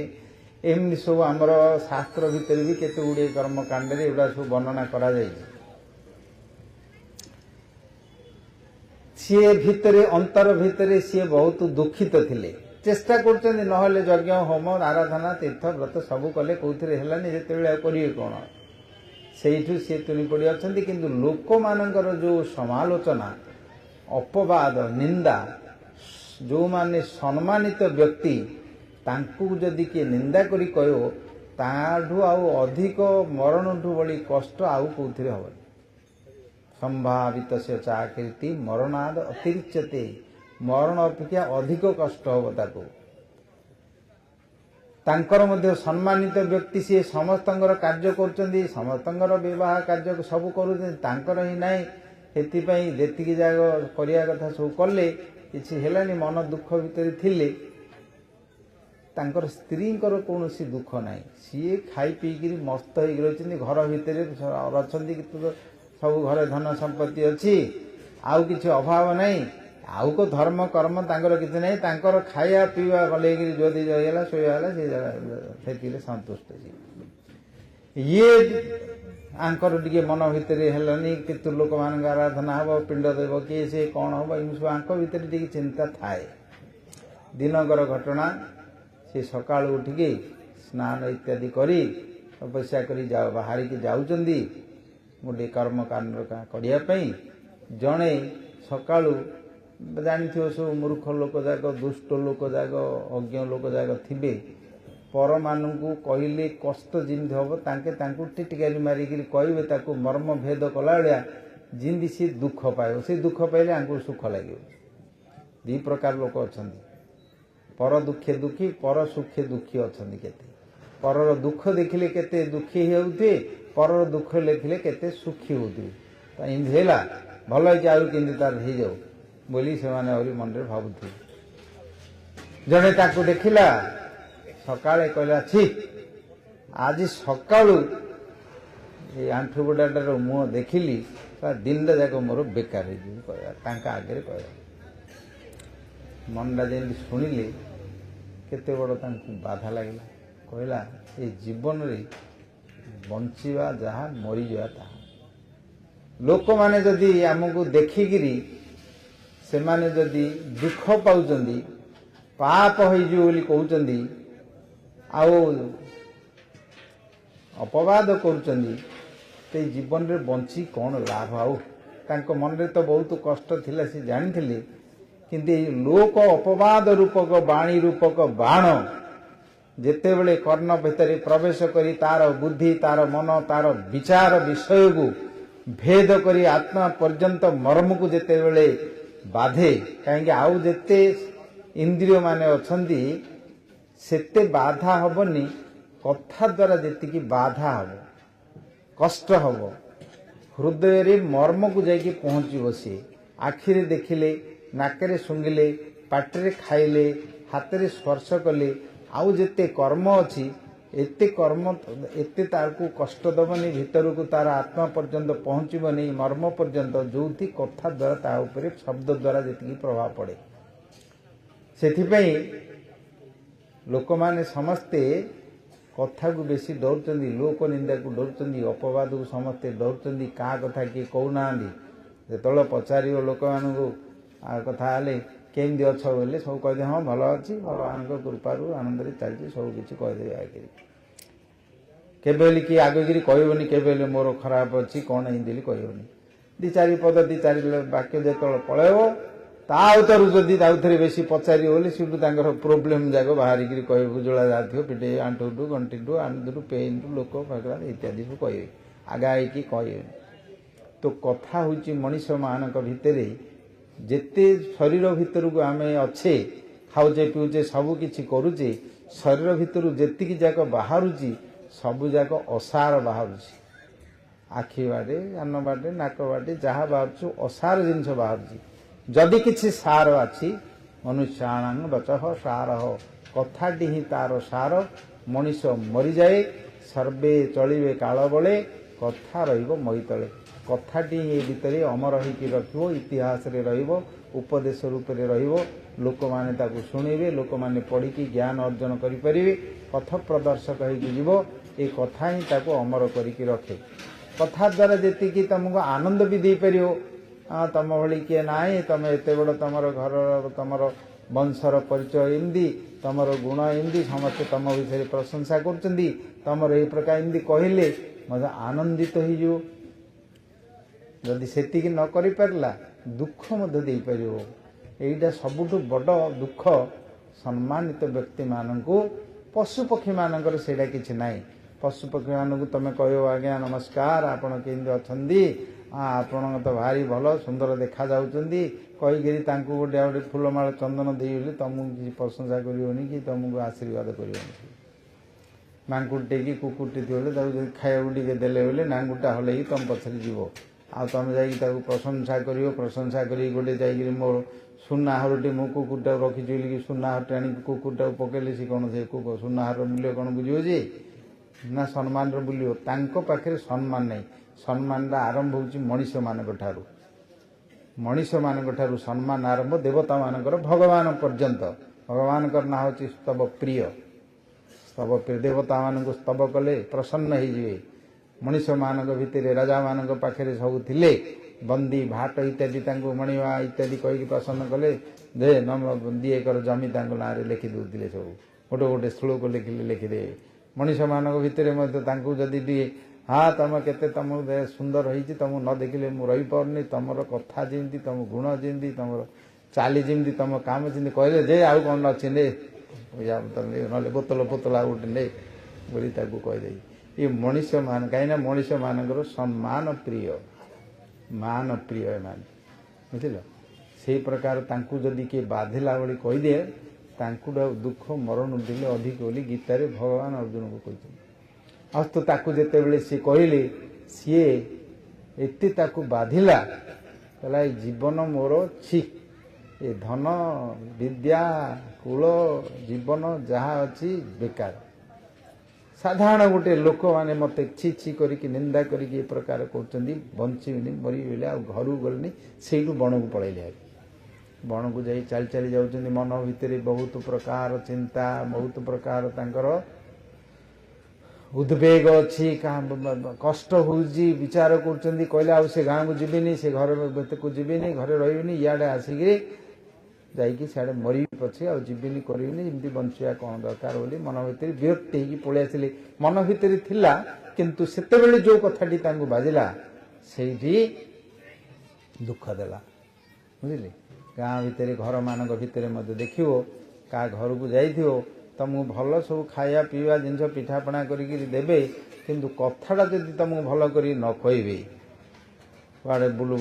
ଏମିତି ସବୁ ଆମର ଶାସ୍ତ୍ର ଭିତରେ ବି କେତେ ଗୁଡ଼ିଏ କର୍ମକାଣ୍ଡରେ ଏଗୁଡ଼ା ସବୁ ବର୍ଣ୍ଣନା କରାଯାଇଛି। ସିଏ ଭିତରେ, ଅନ୍ତର ଭିତରେ ସିଏ ବହୁତ ଦୁଃଖିତ ଥିଲେ। ଚେଷ୍ଟା କରୁଛନ୍ତି, ନହେଲେ ଯଜ୍ଞ ହୋମ ଆରାଧନା ତୀର୍ଥ ବ୍ରତ ସବୁ କଲେ, କେଉଁଥିରେ ହେଲାନି। ଯେତେବେଳେ ଆଉ କରିବେ କ'ଣ, ସେଇଠୁ ସିଏ ତୁନି ପଡ଼ି ଅଛନ୍ତି। କିନ୍ତୁ ଲୋକମାନଙ୍କର ଯେଉଁ ସମାଲୋଚନା, ଅପବାଦ, ନିନ୍ଦା, ଯେଉଁମାନେ ସମ୍ମାନିତ ବ୍ୟକ୍ତି, ତାଙ୍କୁ ଯଦି କିଏ ନିନ୍ଦା କରି କହିବ, ତାଠୁ ଆଉ ଅଧିକ ମରଣଠୁ ଭଳି କଷ୍ଟ ଆଉ କେଉଁଥିରେ ହେବନି। ସମ୍ଭାବିତ ସେ ଚାକୀର୍ତ୍ତି ମରଣାଦ ଅତିରିଚ୍ୟତେ, ମରଣ ଅପେକ୍ଷା ଅଧିକ କଷ୍ଟ ହେବ ତାକୁ। ତାଙ୍କର ମଧ୍ୟ ସମ୍ମାନିତ ବ୍ୟକ୍ତି, ସିଏ ସମସ୍ତଙ୍କର କାର୍ଯ୍ୟ କରୁଛନ୍ତି, ସମସ୍ତଙ୍କର ବିବାହ କାର୍ଯ୍ୟ ସବୁ କରୁଛନ୍ତି, ତାଙ୍କର ହିଁ ନାହିଁ। ସେଥିପାଇଁ ଯେତିକି ଯାକ କରିବା କଥା ସବୁ କଲେ, କିଛି ହେଲାନି। ମନ ଦୁଃଖ ଭିତରେ ଥିଲେ। ତାଙ୍କର ସ୍ତ୍ରୀଙ୍କର କୌଣସି ଦୁଃଖ ନାହିଁ, ସିଏ ଖାଇ ପିଇକିରି ମସ୍ତ ହେଇକି ରହିଛନ୍ତି, ଘର ଭିତରେ ଅଛନ୍ତି, କିନ୍ତୁ ସବୁ ଘରେ ଧନ ସମ୍ପତ୍ତି ଅଛି, ଆଉ କିଛି ଅଭାବ ନାହିଁ। ଆଉ କେଉଁ ଧର୍ମ କର୍ମ ତାଙ୍କର କିଛି ନାହିଁ। ତାଙ୍କର ଖାଇବା ପିଇବା ଭଲେଇକିରି ଯଦି ହେଲା ଶୋଇବା ହେଲା, ସେ ସେତିକିରେ ସନ୍ତୁଷ୍ଟ। ଇଏ ଆଙ୍କର ଟିକେ ମନ ଭିତରେ ହେଲାନି, କିନ୍ତୁ ଲୋକମାନଙ୍କ ଆରାଧନା ହେବ, ପିଣ୍ଡ ଦେବ କିଏ, ସେ କ'ଣ ହେବ, ଏମିତି ସବୁ ଆଙ୍କ ଭିତରେ ଟିକେ ଚିନ୍ତା ଥାଏ। ଦିନକର ଘଟଣା, ସେ ସକାଳୁ ଉଠିକି ସ୍ନାନ ଇତ୍ୟାଦି କରି ତପସ୍ୟା କରି ବାହାରିକି ଯାଉଛନ୍ତି ଗୋଟିଏ କର୍ମକାଣ୍ଡ କରିବା ପାଇଁ। ଜଣେ ସକାଳୁ, ଜାଣିଥିବ ସବୁ ମୂର୍ଖ ଲୋକ ଯାକ, ଦୁଷ୍ଟ ଲୋକ ଯାକ, ଅଜ୍ଞ ଲୋକ ଯାକ ଥିବେ, ପରମାନଙ୍କୁ କହିଲେ କଷ୍ଟ ଯେମିତି ହେବ, ତାଙ୍କୁ ଟିଟିକାରି ମାରିକିରି କହିବେ, ତାକୁ ମର୍ମ ଭେଦ କଲାଭଳିଆ, ଯେମିତି ସେ ଦୁଃଖ ପାଇବ। ସେ ଦୁଃଖ ପାଇଲେ ଆଙ୍କୁ ସୁଖ ଲାଗିବ। 2 ପ୍ରକାର ଲୋକ ଅଛନ୍ତି, ପର ଦୁଃଖେ ଦୁଃଖୀ, ପର ସୁଖେ ଦୁଃଖୀ ଅଛନ୍ତି କେତେ। ପରର ଦୁଃଖ ଦେଖିଲେ କେତେ ଦୁଃଖୀ ହେଉଥିବେ, ପରର ଦୁଃଖ ଦେଖିଲେ କେତେ ସୁଖୀ ହେଉଥିବେ। ତା ଏମିତି ହେଲା, ଭଲ ହେଇଛି, ଆହୁରି କେମିତି ତାର ହେଇଯାଉ ବୋଲି ସେମାନେ ଆହୁରି ମନରେ ଭାବୁଥିବେ। ଜଣେ ତାକୁ ଦେଖିଲା, ସକାଳେ କହିଲା, ଛି ଆଜି ସକାଳୁ ଏଇ ଆଣ୍ଠୁ ବୁଢ଼ାଟାର ମୁହଁ ଦେଖିଲି, ଦିନଟା ଯାକ ମୋର ବେକାର ହେଇଯିବ, କହିବା ତାଙ୍କ ଆଗରେ କହିବା। ମନଟା ଯେମିତି ଶୁଣିଲେ କେତେ ବଡ଼ ତାଙ୍କୁ ବାଧା ଲାଗିଲା। କହିଲା ଏ ଜୀବନରେ ବଞ୍ଚିବା ଯାହା ମରିଯିବା ତାହା। ଲୋକମାନେ ଯଦି ଆମକୁ ଦେଖିକିରି ସେମାନେ ଯଦି ଦୁଃଖ ପାଉଛନ୍ତି, ପାପ ହେଇଯିବ ବୋଲି କହୁଛନ୍ତି, ଆଉ ଅପବାଦ କରୁଛନ୍ତି, ତ ଏଇ ଜୀବନରେ ବଞ୍ଚି କ'ଣ ଲାଭ? ଆଉ ତାଙ୍କ ମନରେ ତ ବହୁତ କଷ୍ଟ ଥିଲା, ସେ ଜାଣିଥିଲେ। କିନ୍ତୁ ଏଇ ଲୋକ ଅପବାଦ ରୂପକ ବାଣୀ ରୂପକ ବାଣ ଯେତେବେଳେ କର୍ଣ୍ଣ ଭିତରେ ପ୍ରବେଶ କରି ତାର ବୁଦ୍ଧି, ତାର ମନ, ତାର ବିଚାର ବିଷୟକୁ ଭେଦ କରି ଆତ୍ମା ପର୍ଯ୍ୟନ୍ତ ମର୍ମକୁ ଯେତେବେଳେ ବାଧେ, କାହିଁକି ଆଉ ଯେତେ ଇନ୍ଦ୍ରିୟ ମାନେ ଅଛନ୍ତି ସେତେ ବାଧା ହବନି, କଥା ଦ୍ୱାରା ଯେତିକି ବାଧା ହବ, କଷ୍ଟ ହବ, ହୃଦୟରେ ମର୍ମକୁ ଯାଇକି ପହଞ୍ଚିବ। ସିଏ ଆଖିରେ ଦେଖିଲେ, ନାକରେ ଶୁଙ୍ଘିଲେ, ପାଟିରେ ଖାଇଲେ, ହାତରେ ସ୍ପର୍ଶ କଲେ, ଆଉ ଯେତେ କର୍ମ ଅଛି ଏତେ କର୍ମ ଏତେ ତାକୁ କଷ୍ଟ ଦେବନି, ଭିତରକୁ ତାର ଆତ୍ମା ପର୍ଯ୍ୟନ୍ତ ପହଞ୍ଚିବନି, ମର୍ମ ପର୍ଯ୍ୟନ୍ତ, ଯୋଉଠି କଥା ଦ୍ୱାରା ତା ଉପରେ ଶବ୍ଦ ଦ୍ୱାରା ଯେତିକି ପ୍ରଭାବ ପଡ଼େ। ସେଥିପାଇଁ ଲୋକମାନେ ସମସ୍ତେ କଥାକୁ ବେଶୀ ଡରୁଛନ୍ତି, ଲୋକ ନିନ୍ଦାକୁ ଡରୁଛନ୍ତି, ଅପବାଦକୁ ସମସ୍ତେ ଡରୁଛନ୍ତି, କାହା କଥା କିଏ କହୁନାହାନ୍ତି। ଯେତେବେଳେ ପଚାରିବ ଲୋକମାନଙ୍କୁ କଥା ହେଲେ କେମିତି ଅଛ ବୋଲେ ସବୁ କହିଦେବେ ହଁ ଭଲ ଅଛି, ଭଗବାନଙ୍କ କୃପାରୁ ଆନନ୍ଦରେ ଚାଲିଛି, ସବୁ କିଛି କହିଦେବେ ଆଗରେ। କେବେ ହେଲେ କିଏ ଆଗକିରି କହିବନି କେବେ ହେଲେ ମୋର ଖରାପ ଅଛି କ'ଣ ଏମିତି ବୋଲି କହିବନି। ଦି ଚାରି ପଦ ଦି ଚାରି ବାକ୍ୟ ଯେତେବେଳେ ପଳେଇବ ତା ଉତ୍ତରୁ ଯଦି ତାଉଥିରେ ବେଶୀ ପଚାରିବ ବୋଲି ସେଠୁ ତାଙ୍କର ପ୍ରୋବ୍ଲେମ୍ ଯାକ ବାହାରିକିରି କହିବେ, ବୁଜୁଳା ଯାଉଥିବ, ପିଠେ ଆଣ୍ଠୁଠୁ ଗଣ୍ଠିଠୁ ଆଣ୍ଠୁଠୁ ପେନ୍ଠୁ ଲୋକ ଫାକରା ଇତ୍ୟାଦି ସବୁ କହିବେ, ଆଗା ହେଇକି କହିବେନି। ତ କଥା ହେଉଛି ମଣିଷମାନଙ୍କ ଭିତରେ ଯେତେ ଶରୀର ଭିତରକୁ ଆମେ ଅଛେ, ଖାଉଛେ ପିଉଛେ ସବୁ କିଛି କରୁଛେ, ଶରୀର ଭିତରୁ ଯେତିକି ଯାକ ବାହାରୁଛି ସବୁ ଯାକ ଅସାର ବାହାରୁଛି। ଆଖି ବାଟେ, କାନ ବାଟେ, ନାକ ବାଟେ ଯାହା ବାହାରୁଛି ଅସାର ଜିନିଷ ବାହାରୁଛି। ଯଦି କିଛି ସାର ଅଛି, ମନୁଷ୍ୟାଣାଂ ବଚଃ ସାରଃ, କଥାଟି ହିଁ ତାର ସାର। ମଣିଷ ମରିଯାଏ, ସର୍ବେ ଚଳିବେ କାଳ ବଳେ, କଥା ରହିବ ମହି ତଳେ। କଥାଟି ଏ ଭିତରେ ଅମର ହେଇକି ରଖିବ, ଇତିହାସରେ ରହିବ, ଉପଦେଶ ରୂପରେ ରହିବ, ଲୋକମାନେ ତାକୁ ଶୁଣିବେ, ଲୋକମାନେ ପଢ଼ିକି ଜ୍ଞାନ ଅର୍ଜନ କରିପାରିବେ, ପଥ ପ୍ରଦର୍ଶକ ହେଇକି ଯିବ। ଏ କଥା ହିଁ ତାକୁ ଅମର କରିକି ରଖେ। କଥା ଦ୍ୱାରା ଯେତିକି ତମକୁ ଆନନ୍ଦ ବି ଦେଇପାରିବ, ତମ ଭଳି କିଏ ନାହିଁ, ତମେ ଏତେ ବଡ଼, ତମର ଘରର ତମର ବଂଶର ପରିଚୟ ଏମିତି, ତମର ଗୁଣ ଏମିତି, ସମସ୍ତେ ତମ ବିଷୟରେ ପ୍ରଶଂସା କରୁଛନ୍ତି, ତମର ଏଇ ପ୍ରକାର ଏମିତି କହିଲେ ମୋତେ ଆନନ୍ଦିତ ହେଇଯିବ। ଯଦି ସେତିକି ନ କରିପାରିଲା ଦୁଃଖ ମଧ୍ୟ ଦେଇପାରିବ। ଏଇଟା ସବୁଠୁ ବଡ଼ ଦୁଃଖ ସମ୍ମାନିତ ବ୍ୟକ୍ତିମାନଙ୍କୁ। ପଶୁପକ୍ଷୀମାନଙ୍କର ସେଇଟା କିଛି ନାହିଁ। ପଶୁପକ୍ଷୀମାନଙ୍କୁ ତମେ କହିବ ଆଜ୍ଞା ନମସ୍କାର, ଆପଣ କେମିତି ଅଛନ୍ତି, ଆପଣଙ୍କ ତ ଭାରି ଭଲ ସୁନ୍ଦର ଦେଖାଯାଉଛନ୍ତି କହିକିରି ତାଙ୍କୁ ଗୋଟେ ଗୋଟେ ଫୁଲମାଳ ଚନ୍ଦନ ଦେଇଗଲେ ତମକୁ କିଛି ପ୍ରଶଂସା କରିବନି କି ତମକୁ ଆଶୀର୍ବାଦ କରିବନି। ମାଙ୍କୁଡ଼ିଟେ କି କୁକୁରଟେ ଥିବ ତାକୁ ଯଦି ଖାଇବାକୁ ଟିକେ ଦେଲେ ବୋଲେ ନାଙ୍ଗୁଟା ହଲେଇକି ତମ ପଛରେ ଯିବ, ଆଉ ତମେ ଯାଇକି ତାକୁ ପ୍ରଶଂସା କରିବ। ପ୍ରଶଂସା କରିକି ଗୋଟେ ଯାଇକିରି ମୋର ସୁନାହାରଟେ ମୁଁ କୁକୁରଟାକୁ ରଖିଛି ବୋଲିକି ସୁନାହାରଟେ ଆଣିକି କୁକୁରଟାକୁ ପକେଇଲେ ସେ କ'ଣ ସେ ସୁନାହାର ମୂଲ୍ୟ କ'ଣ ବୁଝିବ ଯେ? ନା ସମ୍ମାନର ବୁଲିବ? ତାଙ୍କ ପାଖରେ ସମ୍ମାନ ନାହିଁ। ସମ୍ମାନଟା ଆରମ୍ଭ ହେଉଛି ମଣିଷମାନଙ୍କ ଠାରୁ। ମଣିଷମାନଙ୍କ ଠାରୁ ସମ୍ମାନ ଆରମ୍ଭ, ଦେବତାମାନଙ୍କର ଭଗବାନ ପର୍ଯ୍ୟନ୍ତ। ଭଗବାନଙ୍କର ନାଁ ହେଉଛି ସ୍ତବ ପ୍ରିୟ। ସ୍ତବ ପ୍ରିୟ, ଦେବତାମାନଙ୍କୁ ସ୍ତବ କଲେ ପ୍ରସନ୍ନ ହେଇଯିବେ। ମଣିଷମାନଙ୍କ ଭିତରେ ରାଜାମାନଙ୍କ ପାଖରେ ସବୁ ଥିଲେ, ବନ୍ଦୀ ଭାଟ ଇତ୍ୟାଦି ତାଙ୍କୁ ମଣିମା ଇତ୍ୟାଦି କହିକି ପ୍ରସନ୍ନ କଲେ, ଦେ ଦି ଏକର ଜମି ତାଙ୍କ ନାଁରେ ଲେଖି ଦେଉଥିଲେ। ସବୁ ଗୋଟେ ଗୋଟେ ଶ୍ଳୋକ ଲେଖିଲେ ଲେଖିଦେବେ। ମଣିଷମାନଙ୍କ ଭିତରେ ମଧ୍ୟ ତାଙ୍କୁ ଯଦି ଟିକେ ତମେ କେତେ ତମକୁ ସୁନ୍ଦର ହେଇଛି, ତମକୁ ନ ଦେଖିଲେ ମୁଁ ରହିପାରୁନି, ତମର କଥା ଯେମିତି, ତମ ଗୁଣ ଯେମିତି, ତମର ଚାଲି ଯେମିତି, ତମ କାମ ଯେମିତି କହିଲେ ଯେ ଆଉ କ'ଣ ଅଛି ନେ ପଇସା ପତ୍ର ନେ, ନହେଲେ ବୋତଲ ଫୋତଲ ଆଉ ଗୋଟେ ନେ ବୋଲି ତାକୁ କହିଦେବି। ଏ ମଣିଷମାନ, କାହିଁକିନା ମଣିଷମାନଙ୍କର ସମ୍ମାନ ପ୍ରିୟ, ମାନ ପ୍ରିୟ ଏମାନେ, ବୁଝିଲ। ସେଇ ପ୍ରକାର ତାଙ୍କୁ ଯଦି କିଏ ବାଧିଲା ଭଳି କହିଦିଏ, ତାଙ୍କୁ ଦୁଃଖ ମରଣ ଦେଲେ ଅଧିକ ବୋଲି ଗୀତାରେ ଭଗବାନ ଅର୍ଜୁନକୁ କହିଛନ୍ତି। ଆଉ ତ ତାକୁ ଯେତେବେଳେ ସିଏ କହିଲେ, ସିଏ ଏତେ ତାକୁ ବାଧିଲା, କହିଲା ଏ ଜୀବନ ମୋର ଛି, ଏ ଧନ ବିଦ୍ୟା କୁଳ ଜୀବନ ଯାହା ଅଛି ବେକାର। ସାଧାରଣ ଗୋଟେ ଲୋକମାନେ ମୋତେ ଛି ଛି କରିକି ନିନ୍ଦା କରିକି ଏ ପ୍ରକାର କରୁଛନ୍ତି, ବଞ୍ଚିବିନି ମରିବିନି, ଆଉ ଘରକୁ ଗଲିନି, ସେଇଠୁ ବଣକୁ ପଳେଇଲେ। ବଣକୁ ଯାଇ ଚାଲି ଚାଲି ଯାଉଛନ୍ତି। ମନ ଭିତରେ ବହୁତ ପ୍ରକାର ଚିନ୍ତା, ବହୁତ ପ୍ରକାର ତାଙ୍କର ଉଦ୍ବେଗ ଅଛି, କଷ୍ଟ ହେଉଛି, ବିଚାର କରୁଛନ୍ତି। କହିଲେ ଆଉ ସେ ଗାଁକୁ ଯିବିନି, ସେ ଘର ଭିତରକୁ ଯିବିନି, ଘରେ ରହିବିନି, ଇଆଡ଼େ ଆସିକିରି ଯାଇକି ସିଆଡ଼େ ମରିବି ପଛେ ଆଉ ଯିବିନି, କରିବିନି, ଏମିତି ବଞ୍ଚିବା କ'ଣ ଦରକାର ବୋଲି ମନ ଭିତରେ ବିରକ୍ତି ହେଇକି ପଳେଇ ଆସିଲେ। ମନ ଭିତରେ ଥିଲା, କିନ୍ତୁ ସେତେବେଳେ ଯେଉଁ କଥାଟି ତାଙ୍କୁ ବାଜିଲା ସେଇଠି ଦୁଃଖ ଦେଲା, ବୁଝିଲେ। ଗାଁ ଭିତରେ, ଘରମାନଙ୍କ ଭିତରେ ମଧ୍ୟ ଦେଖିବ, କାହା ଘରକୁ ଯାଇଥିବ, ତମକୁ ଭଲ ସବୁ ଖାଇବା ପିଇବା ଜିନିଷ ପିଠାପଣା କରିକି ଦେବେ, କିନ୍ତୁ କଥାଟା ଯଦି ତମକୁ ଭଲ କରି ନ କହିବେ, କୁଆଡ଼େ ବୁଲୁ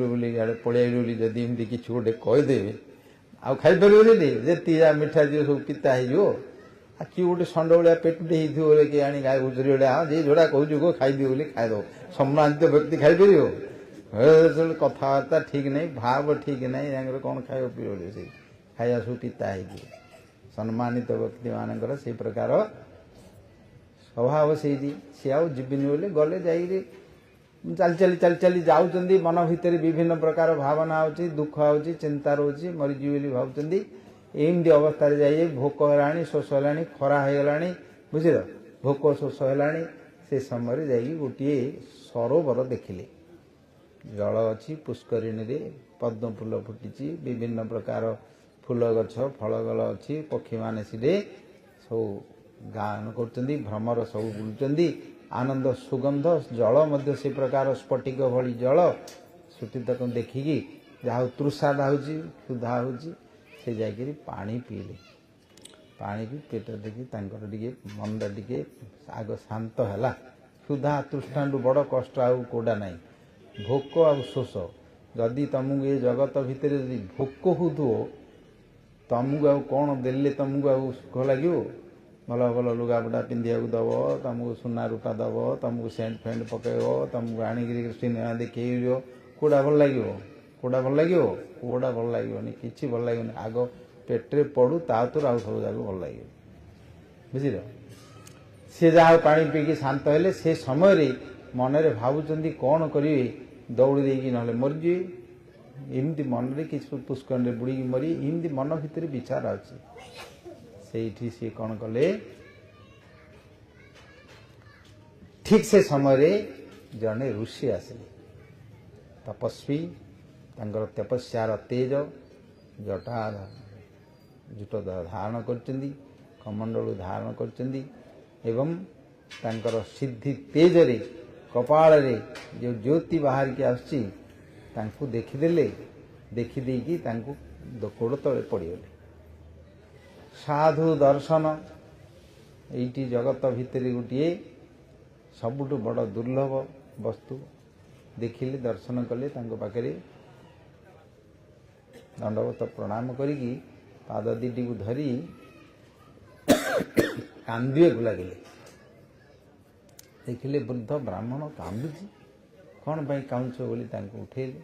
ବୁଲି ଇଆଡ଼େ ପଳେଇବି ବୋଲି ଯଦି ଏମିତି କିଛି ଗୋଟେ କହିଦେବେ, ଆଉ ଖାଇପାରିବେନି। ଯେତିକି ଯା ମିଠା ଦିଅ ସବୁ ପିତା ହେଇଯିବ। ଆଉ କିଏ ଗୋଟେ ଷଣ୍ଢ ଭଳିଆ ପେଟୁଟେ ହେଇଥିବ ବୋଲେ କିଏ ଆଣି ଗାଈ ଘୁଷୁରୀ ଭଳିଆ ଯିଏ ଯୋଉଟା କହୁଛୁ ଗୋ ଖାଇଦିଅ ବୋଲି ଖାଇଦେବ। ସମ୍ମାନିତ ବ୍ୟକ୍ତି ଖାଇପାରିବ? କଥାବାର୍ତ୍ତା ଠିକ୍ ନାହିଁ, ଭାବ ଠିକ୍ ନାହିଁ, ତାଙ୍କର କ'ଣ ଖାଇବ ପିଇବ ବୋଲି ସେ ଖାଇବା ସବୁ ପିତା ହେଇଯିବ। ସମ୍ମାନିତ ବ୍ୟକ୍ତିମାନଙ୍କର ସେଇ ପ୍ରକାର ସ୍ୱଭାବ ସେଇଠି। ସିଏ ଆଉ ଯିବିନି ବୋଲି ଗଲେ, ଯାଇକିରି ଚାଲି ଚାଲି ଯାଉଛନ୍ତି। ମନ ଭିତରେ ବିଭିନ୍ନ ପ୍ରକାର ଭାବନା ହେଉଛି, ଦୁଃଖ ହେଉଛି, ଚିନ୍ତା ରହୁଛି, ମରିଯିବି ବୋଲି ଭାବୁଛନ୍ତି। ଏମିତି ଅବସ୍ଥାରେ ଯାଇ ଭୋକ ହେଲାଣି, ଶୋଷ ହେଲାଣି, ଖରା ହେଇଗଲାଣି, ବୁଝିଲ, ଭୋକ ଶୋଷ ହେଲାଣି। ସେ ସମୟରେ ଯାଇକି ଗୋଟିଏ ସରୋବର ଦେଖିଲେ। ଜଳ ଅଛି, ପୁଷ୍କରିଣୀରେ ପଦ୍ମ ଫୁଲ ଫୁଟିଛି, ବିଭିନ୍ନ ପ୍ରକାର ଫୁଲ ଗଛ, ଫଳ ଗଛ ଅଛି, ପକ୍ଷୀମାନେ ସେଠି ସବୁ ଗାନ କରୁଛନ୍ତି, ଭ୍ରମର ସବୁ ବୁଲୁଛନ୍ତି। ଆନନ୍ଦ ସୁଗନ୍ଧ, ଜଳ ମଧ୍ୟ ସେ ପ୍ରକାର ସ୍ଫଟିକ ଭଳି ଜଳ। ସେଠି ତାକୁ ଦେଖିକି ଯାହା ହଉ ତୃଷା ହେଉଛି, କ୍ଷୁଧା ହେଉଛି, ସେ ଯାଇକରି ପାଣି ପିଇଲେ। ପାଣି ପିଇ ପେଟ ଦେଖି ତାଙ୍କର ଟିକେ ମନଟା ଟିକେ ଆଗ ଶାନ୍ତ ହେଲା। କ୍ଷୁଧା ତୃଷ୍ଣାଠୁ ବଡ଼ କଷ୍ଟ ଆଉ କେଉଁଟା ନାହିଁ। ଭୋକ ଆଉ ଶୋଷ, ଯଦି ତମକୁ ଏ ଜଗତ ଭିତରେ ଯଦି ଭୋକ ହେଉଥିବ, ତମକୁ ଆଉ କ'ଣ ଦେଲେ ତମକୁ ଆଉ ସୁଖ ଲାଗିବ? ଭଲ ଭଲ ଲୁଗାପଟା ପିନ୍ଧିବାକୁ ଦେବ, ତମକୁ ସୁନା ରୂପା ଦେବ, ତମକୁ ସେଣ୍ଟ ଫେଣ୍ଟ ପକାଇବ, ତମକୁ ଆଣିକିରି ସିନେମା ଦେଖେଇବ, କେଉଁଟା ଭଲ ଲାଗିବ? କେଉଁଟା ଭଲ ଲାଗିବ? କେଉଁଟା ଭଲ ଲାଗିବନି, କିଛି ଭଲ ଲାଗିବନି। ଆଗ ପେଟରେ ପଡ଼ୁ, ତା ତୋର ଆଉ ସବୁ ଯାକ ଭଲ ଲାଗିବ, ବୁଝିଲ। ସେ ଯାହା ହଉ ପାଣି ପିଇକି ଶାନ୍ତ ହେଲେ। ସେ ସମୟରେ ମନରେ ଭାବୁଛନ୍ତି କ'ଣ କରିବେ, ଦୌଡ଼ି ଦେଇକି ନହେଲେ ମରିଯିବେ, ଏମିତି ମନରେ କିଛି ପୁଷ୍କରରେ ବୁଡ଼ିକି ମରି, ଏମିତି ମନ ଭିତରେ ବିଚାର ଅଛି। ସେଇଠି ସିଏ କ'ଣ କଲେ, ଠିକ୍ ସେ ସମୟରେ ଜଣେ ଋଷି ଆସିଲେ, ତପସ୍ୱୀ। ତାଙ୍କର ତପସ୍ୟାର ତେଜ, ଜୁଟ ଧାରଣ କରିଛନ୍ତି, କମଣ୍ଡଳୁ ଧାରଣ କରିଛନ୍ତି, ଏବଂ ତାଙ୍କର ସିଦ୍ଧି ତେଜରେ କପାଳରେ ଯେଉଁ ଜ୍ୟୋତି ବାହାରିକି ଆସୁଛି, ତାଙ୍କୁ ଦେଖିଦେଲେ। ଦେଖିଦେଇକି ତାଙ୍କୁ ଗୋଡ଼ ତଳେ ପଡ଼ିଗଲେ। ସାଧୁ ଦର୍ଶନ ଏଇଠି ଜଗତ ଭିତରେ ଗୋଟିଏ ସବୁଠୁ ବଡ଼ ଦୁର୍ଲଭ ବସ୍ତୁ। ଦେଖିଲେ, ଦର୍ଶନ କଲେ, ତାଙ୍କ ପାଖରେ ଦଣ୍ଡବତ ପ୍ରଣାମ କରିକି ପାଦ ଦିଟିକୁ ଧରି କାନ୍ଦିବାକୁ ଲାଗିଲେ। ଦେଖିଲେ ବୃଦ୍ଧ ବ୍ରାହ୍ମଣ କାନ୍ଦୁଛି, କ'ଣ ପାଇଁ କାନ୍ଦୁଛ ବୋଲି ତାଙ୍କୁ ଉଠେଇଲେ।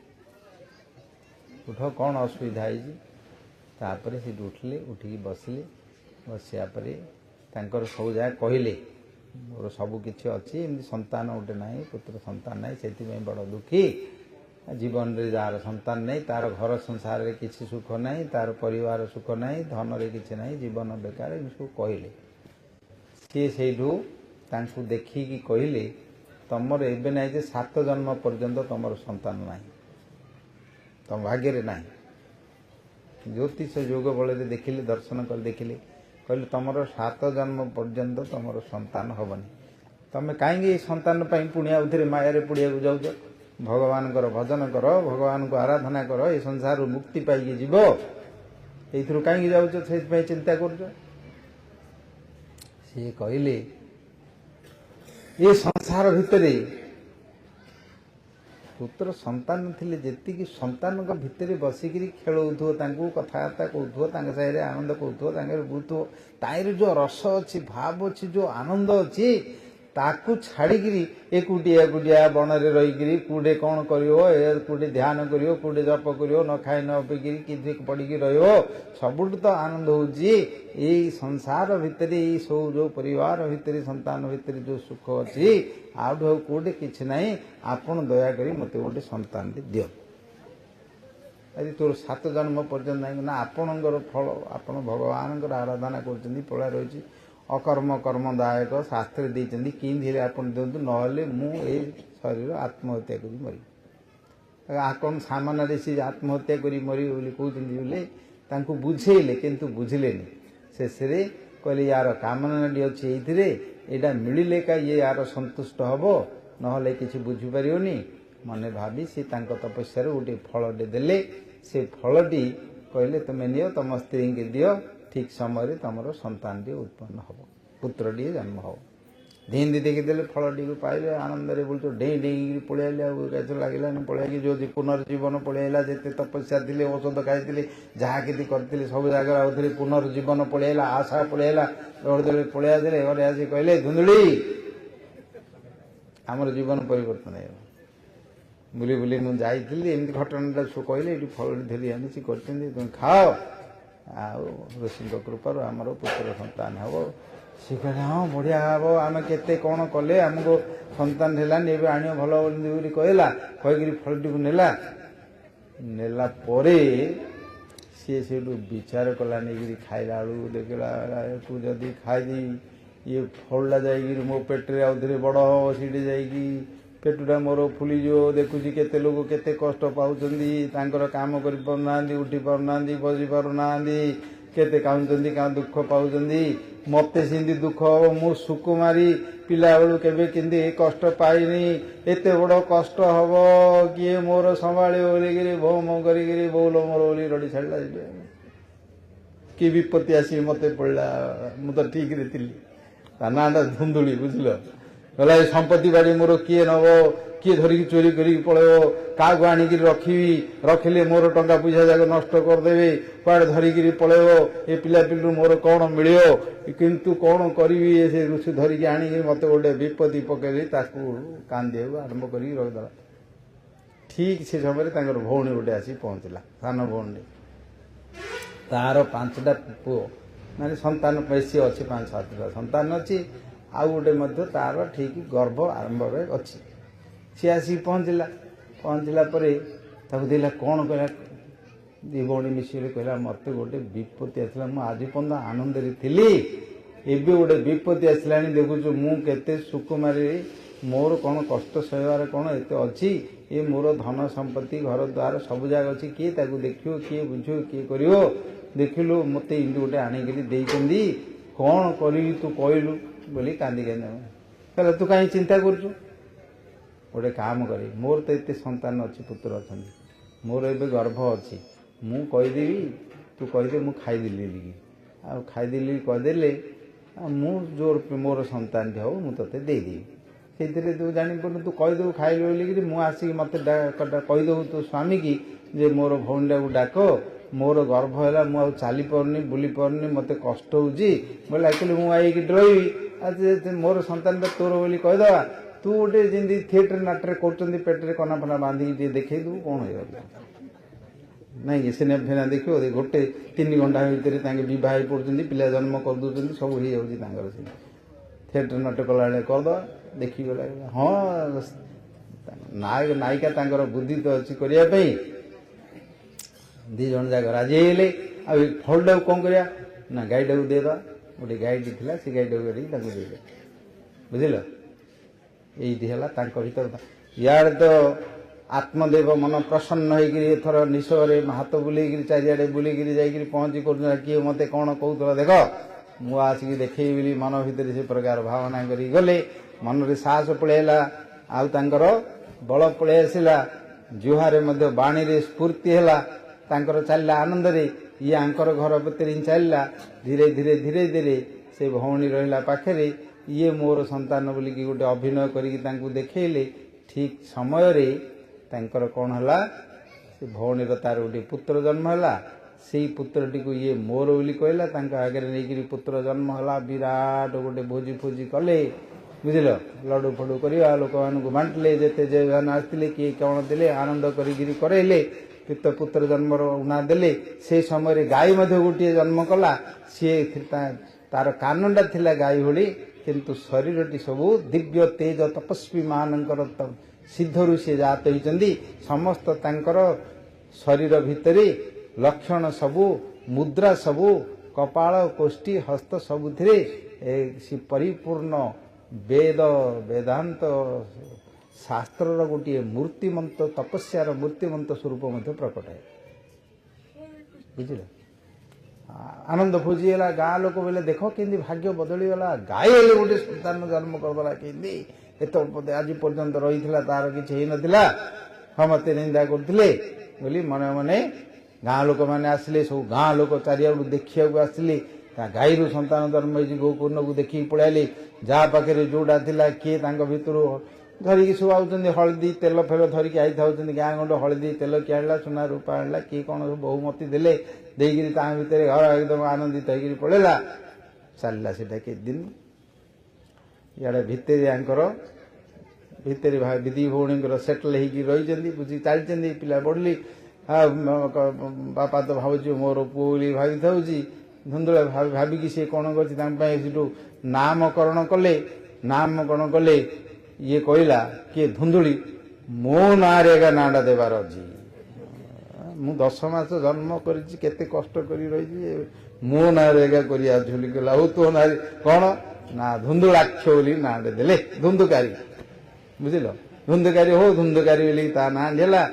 ଉଠ, କ'ଣ ଅସୁବିଧା ହେଇଛି? ତାପରେ ସେଠି ଉଠିଲେ, ଉଠିକି ବସିଲେ। ବସିବା ପରେ ତାଙ୍କର ସବୁ ଯାକ କହିଲେ, ମୋର ସବୁ କିଛି ଅଛି, ଏମିତି ସନ୍ତାନ ଗୋଟେ ନାହିଁ, ପୁତ୍ର ସନ୍ତାନ ନାହିଁ, ସେଥିପାଇଁ ବଡ଼ ଦୁଃଖୀ। ଜୀବନରେ ଯାହାର ସନ୍ତାନ ନାହିଁ, ତାର ଘର ସଂସାରରେ କିଛି ସୁଖ ନାହିଁ, ତାର ପରିବାର ସୁଖ ନାହିଁ, ଧନରେ କିଛି ନାହିଁ, ଜୀବନ ବେକାର, ଏମିତି ସବୁ କହିଲେ। ସିଏ ସେଇଠୁ ତାଙ୍କୁ ଦେଖିକି କହିଲେ, ତମର ଏବେ ନାହିଁ ଯେ 7 ଜନ୍ମ ପର୍ଯ୍ୟନ୍ତ ତମର ସନ୍ତାନ ନାହିଁ, ତମ ଭାଗ୍ୟରେ ନାହିଁ। ଜ୍ୟୋତିଷ ଯୋଗ ବଳରେ ଦେଖିଲେ, ଦର୍ଶନ କରି ଦେଖିଲେ, କହିଲେ ତମର 7 ଜନ୍ମ ପର୍ଯ୍ୟନ୍ତ ତମର ସନ୍ତାନ ହେବନି। ତମେ କାହିଁକି ଏ ସନ୍ତାନ ପାଇଁ ପୁଣି ଆଉଥରେ ମାୟାରେ ପଡ଼ିବାକୁ ଯାଉଛ? ଭଗବାନଙ୍କର ଭଜନ କର, ଭଗବାନଙ୍କୁ ଆରାଧନା କର, ଏ ସଂସାରରୁ ମୁକ୍ତି ପାଇକି ଯିବ। ଏଇଥିରୁ କାହିଁକି ଯାଉଛ? ସେଇଥିପାଇଁ ଚିନ୍ତା କରୁଛ। ସିଏ କହିଲେ, ଏ ସଂସାର ଭିତରେ ପୁତ୍ର ସନ୍ତାନ ଥିଲେ ଯେତିକି ସନ୍ତାନଙ୍କ ଭିତରେ ବସିକିରି ଖେଳଉଥିବ, ତାଙ୍କୁ କଥାବାର୍ତ୍ତା କହୁଥିବ, ତାଙ୍କ ସାଙ୍ଗରେ ଆନନ୍ଦ କରୁଥିବ, ତାଙ୍କର ବୁଲୁଥିବ, ତାହିଁରେ ଯେଉଁ ରସ ଅଛି, ଭାବ ଅଛି, ଯେଉଁ ଆନନ୍ଦ ଅଛି, ତାକୁ ଛାଡ଼ିକିରି ଏକୁଟିଆ ବଣରେ ରହିକିରି କେଉଁଠି କ'ଣ କରିବ, କେଉଁଠି ଧ୍ୟାନ କରିବ, କେଉଁଠି ଜପ କରିବ, ନ ଖାଇ ନ ପିଇକିରି କିଛି ପଡ଼ିକି ରହିବ। ସବୁଠୁ ତ ଆନନ୍ଦ ହେଉଛି ଏଇ ସଂସାର ଭିତରେ, ଏଇ ସବୁ ଯେଉଁ ପରିବାର ଭିତରେ, ସନ୍ତାନ ଭିତରେ ଯେଉଁ ସୁଖ ଅଛି, ଆଉଠୁ ଆଉ କେଉଁଠି କିଛି ନାହିଁ। ଆପଣ ଦୟାକରି ମୋତେ ଗୋଟେ ସନ୍ତାନଟି ଦିଅ। ଆଜି ତୋର 7 ଜନ୍ମ ପର୍ଯ୍ୟନ୍ତ ଯାଇକି ନା ଆପଣଙ୍କର ଫଳ ଆପଣ ଭଗବାନଙ୍କର ଆରାଧନା କରୁଛନ୍ତି ପଳା ରହିଛି ଅକର୍ମ କର୍ମଦାୟକ ଶାସ୍ତ୍ରରେ ଦେଇଛନ୍ତି କେମିତି ହେଲେ ଆପଣ ଦିଅନ୍ତୁ ନହେଲେ ମୁଁ ଏଇ ଶରୀର ଆତ୍ମହତ୍ୟା କରି ମରିବି। ଆପଣ ସାମାନ୍ୟରେ ସେ ଆତ୍ମହତ୍ୟା କରି ମରିବେ ବୋଲି କହୁଛନ୍ତି ବୋଲେ ତାଙ୍କୁ ବୁଝେଇଲେ କିନ୍ତୁ ବୁଝିଲେନି। ଶେଷରେ କହିଲେ ୟାର କାମନାଟି ଅଛି ଏଇଥିରେ ଏଇଟା ମିଳିଲେ କା ଇଏ ୟାର ସନ୍ତୁଷ୍ଟ ହେବ ନହେଲେ କିଛି ବୁଝିପାରିବନି। ମନେ ଭାବି ସେ ତାଙ୍କ ତପସ୍ୟାରୁ ଗୋଟେ ଫଳଟେ ଦେଲେ। ସେ ଫଳଟି କହିଲେ ତୁମେ ନିଅ ତମ ସ୍ତ୍ରୀଙ୍କୁ ଦିଅ ଠିକ୍ ସମୟରେ ତୁମର ସନ୍ତାନଟିଏ ଉତ୍ପନ୍ନ ହେବ ପୁତ୍ରଟିଏ ଜନ୍ମ ହେବ। ଧିନ୍ଦି ଦେଖିଦେଲେ ଫଳଟିକୁ ପାଇଲେ ଆନନ୍ଦରେ ବୁଲୁଛୁ ଡେଇଁ ଡେଇଁକି ପଳେଇ ଆଇଲେ ଆଉ ଗାଛ ଲାଗିଲାନି ପଳେଇକି ଯେଉଁ ପୁନର୍ଜୀବନ ପଳେଇଲା ଯେତେ ତପସ୍ୟା ଥିଲେ ଔଷଧ ଖାଇଥିଲେ ଯାହା କିଛି କରିଥିଲେ ସବୁ ଜାଗାରେ ଆଉଥରେ ପୁନର୍ଜୀବନ ପଳେଇଲା ଆଶା ପଳେଇଲା ଦୌଡ଼ିଦୌଡ଼ି ପଳେଇ ଆସିଲେ ଘରେ ଆସି କହିଲେ ଧୁନ୍ଦୁଳି ଆମର ଜୀବନ ପରିବର୍ତ୍ତନ ହେଇଗଲା। ବୁଲି ବୁଲି ମୁଁ ଯାଇଥିଲି ଏମିତି ଘଟଣାଟା କହିଲେ ଏଠି ଫଳଟି ଧରି ଆଣିଛି କରିଛନ୍ତି ତୁମେ ଖାଅ ଆଉ ଋଷିଙ୍କ କୃପାରୁ ଆମର ପୁତ୍ର ସନ୍ତାନ ହେବ। ସେ କହିଲେ ହଁ ବଢ଼ିଆ ହେବ ଆମେ କେତେ କ'ଣ କଲେ ଆମକୁ ସନ୍ତାନ ହେଲାନି ଏବେ ଆଣିବ ଭଲ ବୋଲି କହିଲା କହିକିରି ଫଳଟିକୁ ନେଲା ପରେ ସିଏ ସେଇଠୁ ବିଚାର କଲା ନେଇକିରି ଖାଇଲା ବେଳକୁ ଦେଖିଲା ତୁ ଯଦି ଖାଇଦି ଇଏ ଫଳଟା ଯାଇକିରି ମୋ ପେଟରେ ଆଉଥରେ ବଡ଼ ହେବ ସେଇଠି ଯାଇକି ପେଟଟା ମୋର ଫୁଲିଯିବ। ଦେଖୁଛି କେତେ ଲୋକ କେତେ କଷ୍ଟ ପାଉଛନ୍ତି ତାଙ୍କର କାମ କରିପାରୁନାହାନ୍ତି ଉଠି ପାରୁନାହାନ୍ତି ବସି ପାରୁନାହାନ୍ତି କେତେ କାନ୍ଦୁଛନ୍ତି ଦୁଃଖ ପାଉଛନ୍ତି। ମୋତେ ସେମିତି ଦୁଃଖ ହେବ ମୁଁ ସୁକୁମାରୀ ପିଲାବେଳୁ କେବେ କେମିତି କଷ୍ଟ ପାଇନି ଏତେ ବଡ଼ କଷ୍ଟ ହେବ କିଏ ମୋର ସମ୍ଭାଳିବ ବୋଲିକିରି ଭୋ ମୋ କରିକିରି ବୋଉଲ ମୋର ବୋଲି ରଡ଼ି ଛାଡ଼ିଲା। କି ବିପତ୍ତି ଆସି ମୋତେ ପଡ଼ିଲା ମୁଁ ତ ଠିକରେ ଥିଲି। ତା ନାଁଟା ଧୁନ୍ଦୁଳି ବୁଝିଲ। କହିଲା ଏ ସମ୍ପତ୍ତି ବାଡ଼ି ମୋର କିଏ ନେବ କିଏ ଧରିକି ଚୋରି କରିକି ପଳେଇବ କାହାକୁ ଆଣିକିରି ରଖିଲେ ମୋର ଟଙ୍କା ପଇସା ଯାକ ନଷ୍ଟ କରିଦେବେ କୁଆଡ଼େ ଧରିକିରି ପଳେଇବ ଏ ପିଲାପିଲିରୁ ମୋର କ'ଣ ମିଳିବ କିନ୍ତୁ କ'ଣ କରିବି ସେ ଋଷି ଧରିକି ଆଣିକିରି ମୋତେ ଗୋଟେ ବିପତ୍ତି ପକେଇଲି ତାକୁ କାନ୍ଦିବାକୁ ଆରମ୍ଭ କରିକି ରଖିଦେଲା। ଠିକ୍ ସେ ସମୟରେ ତାଙ୍କର ଭଉଣୀ ଗୋଟେ ଆସି ପହଞ୍ଚିଲା ସାନ ଭଉଣୀ ତାର 5ଟା ପୁଅ ମାନେ ସନ୍ତାନ ବେଶୀ ଅଛି 5-7ଟା ସନ୍ତାନ ଅଛି ଆଉ ଗୋଟେ ମଧ୍ୟ ତାର ଠିକ୍ ଗର୍ଭ ଆରମ୍ଭରେ ଅଛି। ସିଏ ଆସିକି ପହଞ୍ଚିଲା ପରେ ତାକୁ ଦେଖିଲା କ'ଣ କହିଲା ଦି ଭଉଣୀ ମିଶିଲେ କହିଲା ମୋତେ ଗୋଟେ ବିପତ୍ତି ଆସିଲା ମୁଁ ଆଜି ପର୍ଯ୍ୟନ୍ତ ଆନନ୍ଦରେ ଥିଲି ଏବେ ଗୋଟେ ବିପତ୍ତି ଆସିଲାଣି ଦେଖୁଛୁ ମୁଁ କେତେ ସୁକୁମାରୀ ମୋର କ'ଣ କଷ୍ଟ ସହିବାର କ'ଣ ଏତେ ଅଛି ଏ ମୋର ଧନ ସମ୍ପତ୍ତି ଘର ଦ୍ୱାର ସବୁ ଜାଗା ଅଛି କିଏ ତାକୁ ଦେଖିବ କିଏ ବୁଝିବ କିଏ କରିବ ଦେଖିଲୁ ମୋତେ ଏମିତି ଗୋଟେ ଆଣିକିରି ଦେଇଛନ୍ତି କ'ଣ କରିବି ତୁ କହିଲୁ ବୋଲି କାନ୍ଦି କହିଲା ତୁ କାହିଁ ଚିନ୍ତା କରୁଛୁ ଗୋଟେ କାମ କରେ ମୋର ତ ଏତେ ସନ୍ତାନ ଅଛି ପୁତ୍ର ଅଛନ୍ତି ମୋର ଏବେ ଗର୍ଭ ଅଛି ମୁଁ କହିଦେବି ତୁ କହିଦେ ମୁଁ ଖାଇଦେଲି ଆଉ ଖାଇଦେଲି କହିଦେଲେ ମୁଁ ଯୋର ମୋର ସନ୍ତାନଟି ହେବ ମୁଁ ତୋତେ ଦେଇଦେବି ସେଇଥିରେ ତୁ ଜାଣିପାରୁନୁ ତୁ କହିଦେବୁ ଖାଇଲୁ ବୋଲିକିରି ମୁଁ ଆସିକି ମୋତେ କହିଦେବୁ ତୋ ସ୍ୱାମୀକି ଯେ ମୋର ଭଉଣୀଟାକୁ ଡାକ ମୋର ଗର୍ଭ ହେଲା ମୁଁ ଆଉ ଚାଲିପାରୁନି ବୁଲି ପାରୁନି ମୋତେ କଷ୍ଟ ହେଉଛି ବୋଲେ ଆକ୍ଚୁଆଲି ମୁଁ ଆଇକି ରହିବି ଆଉ ମୋର ସନ୍ତାନଟା ତୋର ବୋଲି କହିଦେବା ତୁ ଗୋଟେ ଯେମିତି ଥିଏଟର ନାଟରେ କରୁଛନ୍ତି ପେଟରେ କନା ଫନା ବାନ୍ଧିକି ଟିକେ ଦେଖେଇଦେବୁ କ'ଣ ହେଇଯାଉଛି ନାଇଁ ସିନେମା ଫିନେମା ଦେଖିବ ଗୋଟେ 3 ଘଣ୍ଟା ଭିତରେ ତାଙ୍କେ ବିବାହ ହେଇ ପଡ଼ୁଛନ୍ତି ପିଲା ଜନ୍ମ କରିଦେଉଛନ୍ତି ସବୁ ହେଇଯାଉଛି ତାଙ୍କର ସେ ଥିଏଟର ନାଟ କଲାବେଳେ କରିଦେବା ଦେଖିଗଲା ହଁ ନାୟିକା ତାଙ୍କର ବୁଦ୍ଧି ତ ଅଛି କରିବା ପାଇଁ 2 ଜଣ ଯାକ ରାଜି ହେଇଗଲେ। ଆଉ ଏ ଫଳଟାକୁ କ'ଣ କରିବା ନା ଗାଈଟାକୁ ଦେଇଦେବା ଗୋଟେ ଗାଈଟି ଥିଲା ସେ ଗାଈଟାକୁ କାଟିକି ତାଙ୍କୁ ଦେଇଦେବା ବୁଝିଲ ଏଇଠି ହେଲା ତାଙ୍କ ଭିତରେ ଇଆଡ଼େ ତ ଆତ୍ମଦେବ ମନ ପ୍ରସନ୍ନ ହେଇକିରି ଏଥର ନିଶରେ ହାତ ବୁଲେଇକିରି ଚାରିଆଡ଼େ ବୁଲିକିରି ଯାଇକିରି ପହଞ୍ଚି କରୁଥିଲା କିଏ ମୋତେ କ'ଣ କହୁଥିଲା ଦେଖ ମୁଁ ଆସିକି ଦେଖେଇବି ବୋଲି ମନ ଭିତରେ ସେ ପ୍ରକାର ଭାବନା କରିକି ଗଲେ ମନରେ ସାହସ ପଳେଇଲା ଆଉ ତାଙ୍କର ବଳ ପଳେଇ ଆସିଲା ଜୁହାରେ ମଧ୍ୟ ବାଣୀରେ ସ୍ଫୂର୍ତ୍ତି ହେଲା ତାଙ୍କର ଚାଲିଲା ଆନନ୍ଦରେ ଇଏ ଆଙ୍କର ଘର ଭିତରେ ହିଁ ଚାଲିଲା ଧୀରେ ଧୀରେ ଧୀରେ ଧୀରେ ସେ ଭଉଣୀ ରହିଲା ପାଖରେ ଇଏ ମୋର ସନ୍ତାନ ବୋଲିକି ଗୋଟେ ଅଭିନୟ କରିକି ତାଙ୍କୁ ଦେଖେଇଲେ ଠିକ୍ ସମୟରେ ତାଙ୍କର କ'ଣ ହେଲା ସେ ଭଉଣୀର ତାର ଗୋଟେ ପୁତ୍ର ଜନ୍ମ ହେଲା ସେଇ ପୁତ୍ରଟିକୁ ଇଏ ମୋର ବୋଲି କହିଲା ତାଙ୍କ ଆଗରେ ନେଇକିରି ପୁତ୍ର ଜନ୍ମ ହେଲା ବିରାଟ ଗୋଟେ ଭୋଜି ଫୋଜି କଲେ ବୁଝିଲ ଲଡ଼ୁ ଫଡ଼ୁ କରିବା ଲୋକମାନଙ୍କୁ ବାଣ୍ଟିଲେ ଯେତେ ଯେଉଁମାନେ ଆସିଥିଲେ କିଏ କ'ଣ ଦେଲେ ଆନନ୍ଦ କରିକିରି କରାଇଲେ ପୁତ୍ର ଜନ୍ମର ଉଣା ଦେଲେ ସେ ସମୟରେ ଗାଈ ମଧ୍ୟ ଗୋଟିଏ ଜନ୍ମ କଲା ସିଏ ତାର କାନଟା ଥିଲା ଗାଈ ଭଳି କିନ୍ତୁ ଶରୀରଟି ସବୁ ଦିବ୍ୟ ତେଜ ତପସ୍ୱୀ ମାନଙ୍କର ସିଦ୍ଧରୁ ସେ ଜାତ ହୋଇଛନ୍ତି ସମସ୍ତ ତାଙ୍କର ଶରୀର ଭିତରେ ଲକ୍ଷଣ ସବୁ, ମୁଦ୍ରା ସବୁ, କପାଳ, କୋଷ୍ଠୀ, ହସ୍ତ ସବୁଥିରେ ସେ ପରିପୂର୍ଣ୍ଣ ବେଦ ବେଦାନ୍ତ ଶାସ୍ତ୍ରର ଗୋଟିଏ ମୂର୍ତ୍ତିମନ୍ତ ତପସ୍ୟାର ମୂର୍ତ୍ତିମନ୍ତ ସ୍ୱରୂପ ମଧ୍ୟ ପ୍ରକଟ ହୁଏ। ବୁଝିଲେ? ଆନନ୍ଦ ଭୋଜି ହେଲା, ଗାଁ ଲୋକ ବୋଲେ ଦେଖ କେମିତି ଭାଗ୍ୟ ବଦଳିଗଲା, ଗାଈ ହେଲେ ଗୋଟେ ସନ୍ତାନ ଜନ୍ମ କରିଦେଲା, କେମିତି ଏତ ଆଜି ପର୍ଯ୍ୟନ୍ତ ରହିଥିଲା ତାର କିଛି ହେଇନଥିଲା, ସମସ୍ତେ ନିନ୍ଦା କରୁଥିଲେ ବୋଲି ମନେ ମନେ ଗାଁ ଲୋକମାନେ ଆସିଲେ, ସବୁ ଗାଁ ଲୋକ ଚାରିଆଡୁ ଦେଖିବାକୁ ଆସିଲେ। ତା ଗାଈରୁ ସନ୍ତାନ ଜନ୍ମ ହେଇଛି, ଗୋପୂର୍ଣ୍ଣକୁ ଦେଖିକି ପଳାଇଲେ। ଯାହା ପାଖରେ ଯୋଉଟା ଥିଲା କିଏ ତାଙ୍କ ଭିତରୁ ଧରିକି ସବୁ ଆଉଛନ୍ତି, ହଳଦୀ ତେଲ ଫେଲ ଧରିକି ଆଇଥାଉଛନ୍ତି, ଗାଁ ଗଣ୍ଡ ହଳଦୀ ତେଲ କିଏ ଆଣିଲା, ସୁନା ରୂପା ଆଣିଲା, କିଏ କ'ଣ ସବୁ ବହୁମତି ଦେଲେ, ଦେଇକିରି ତା ଭିତରେ ଘର ଏକଦମ ଆନନ୍ଦିତ ହେଇକିରି ପଳେଇଲା। ଚାଲିଲା ସେଟା କେତେ ଦିନ। ଇଆଡ଼େ ଭିତରେ ଆଙ୍କର ଭିତରେ ଦିଦି ଭଉଣୀଙ୍କର ସେଟଲ ହେଇକି ରହିଛନ୍ତି, ବୁଝି ଚାଲିଛନ୍ତି। ପିଲା ବଢିଲି, ବାପା ତ ଭାବୁଛି ମୋର ପୁଅ ବୋଲି ଭାବିଥାଉଛି, ଧୁନ୍ଦୁଳା ଭାବିକି ସେ କ'ଣ କରୁଛି ତାଙ୍କ ପାଇଁ ସେଠୁ ନାମକରଣ କଲେ। ନାମକରଣ କଲେ, ଇଏ କହିଲା କିଏ ଧୁନ୍ଦୁଳି, ମୋ ନାଁରେ ଏକା ନାଁଟା ଦେବାର ଅଛି। ମୁଁ 10 ମାସ ଜନ୍ମ କରିଛି, କେତେ କଷ୍ଟ କରି ରହିଛି, ମୋ ନାଁରେ ଏକା କରିବା ଅଛି ବୋଲି କହିଲା। ହଉ ତୋ ନାଁରେ କ'ଣ ନା ଧୁନ୍ଦୁଳାକ୍ଷ ବୋଲି ନାଁଟେ ଦେଲେ, ଧୁନ୍ଦୁକାରୀ। ବୁଝିଲ? ଧୁନ୍ଦୁକାରୀ, ହଉ ଧୁନ୍ଦୁକାରୀ ବୋଲି ତା ନାଁ ହେଲା।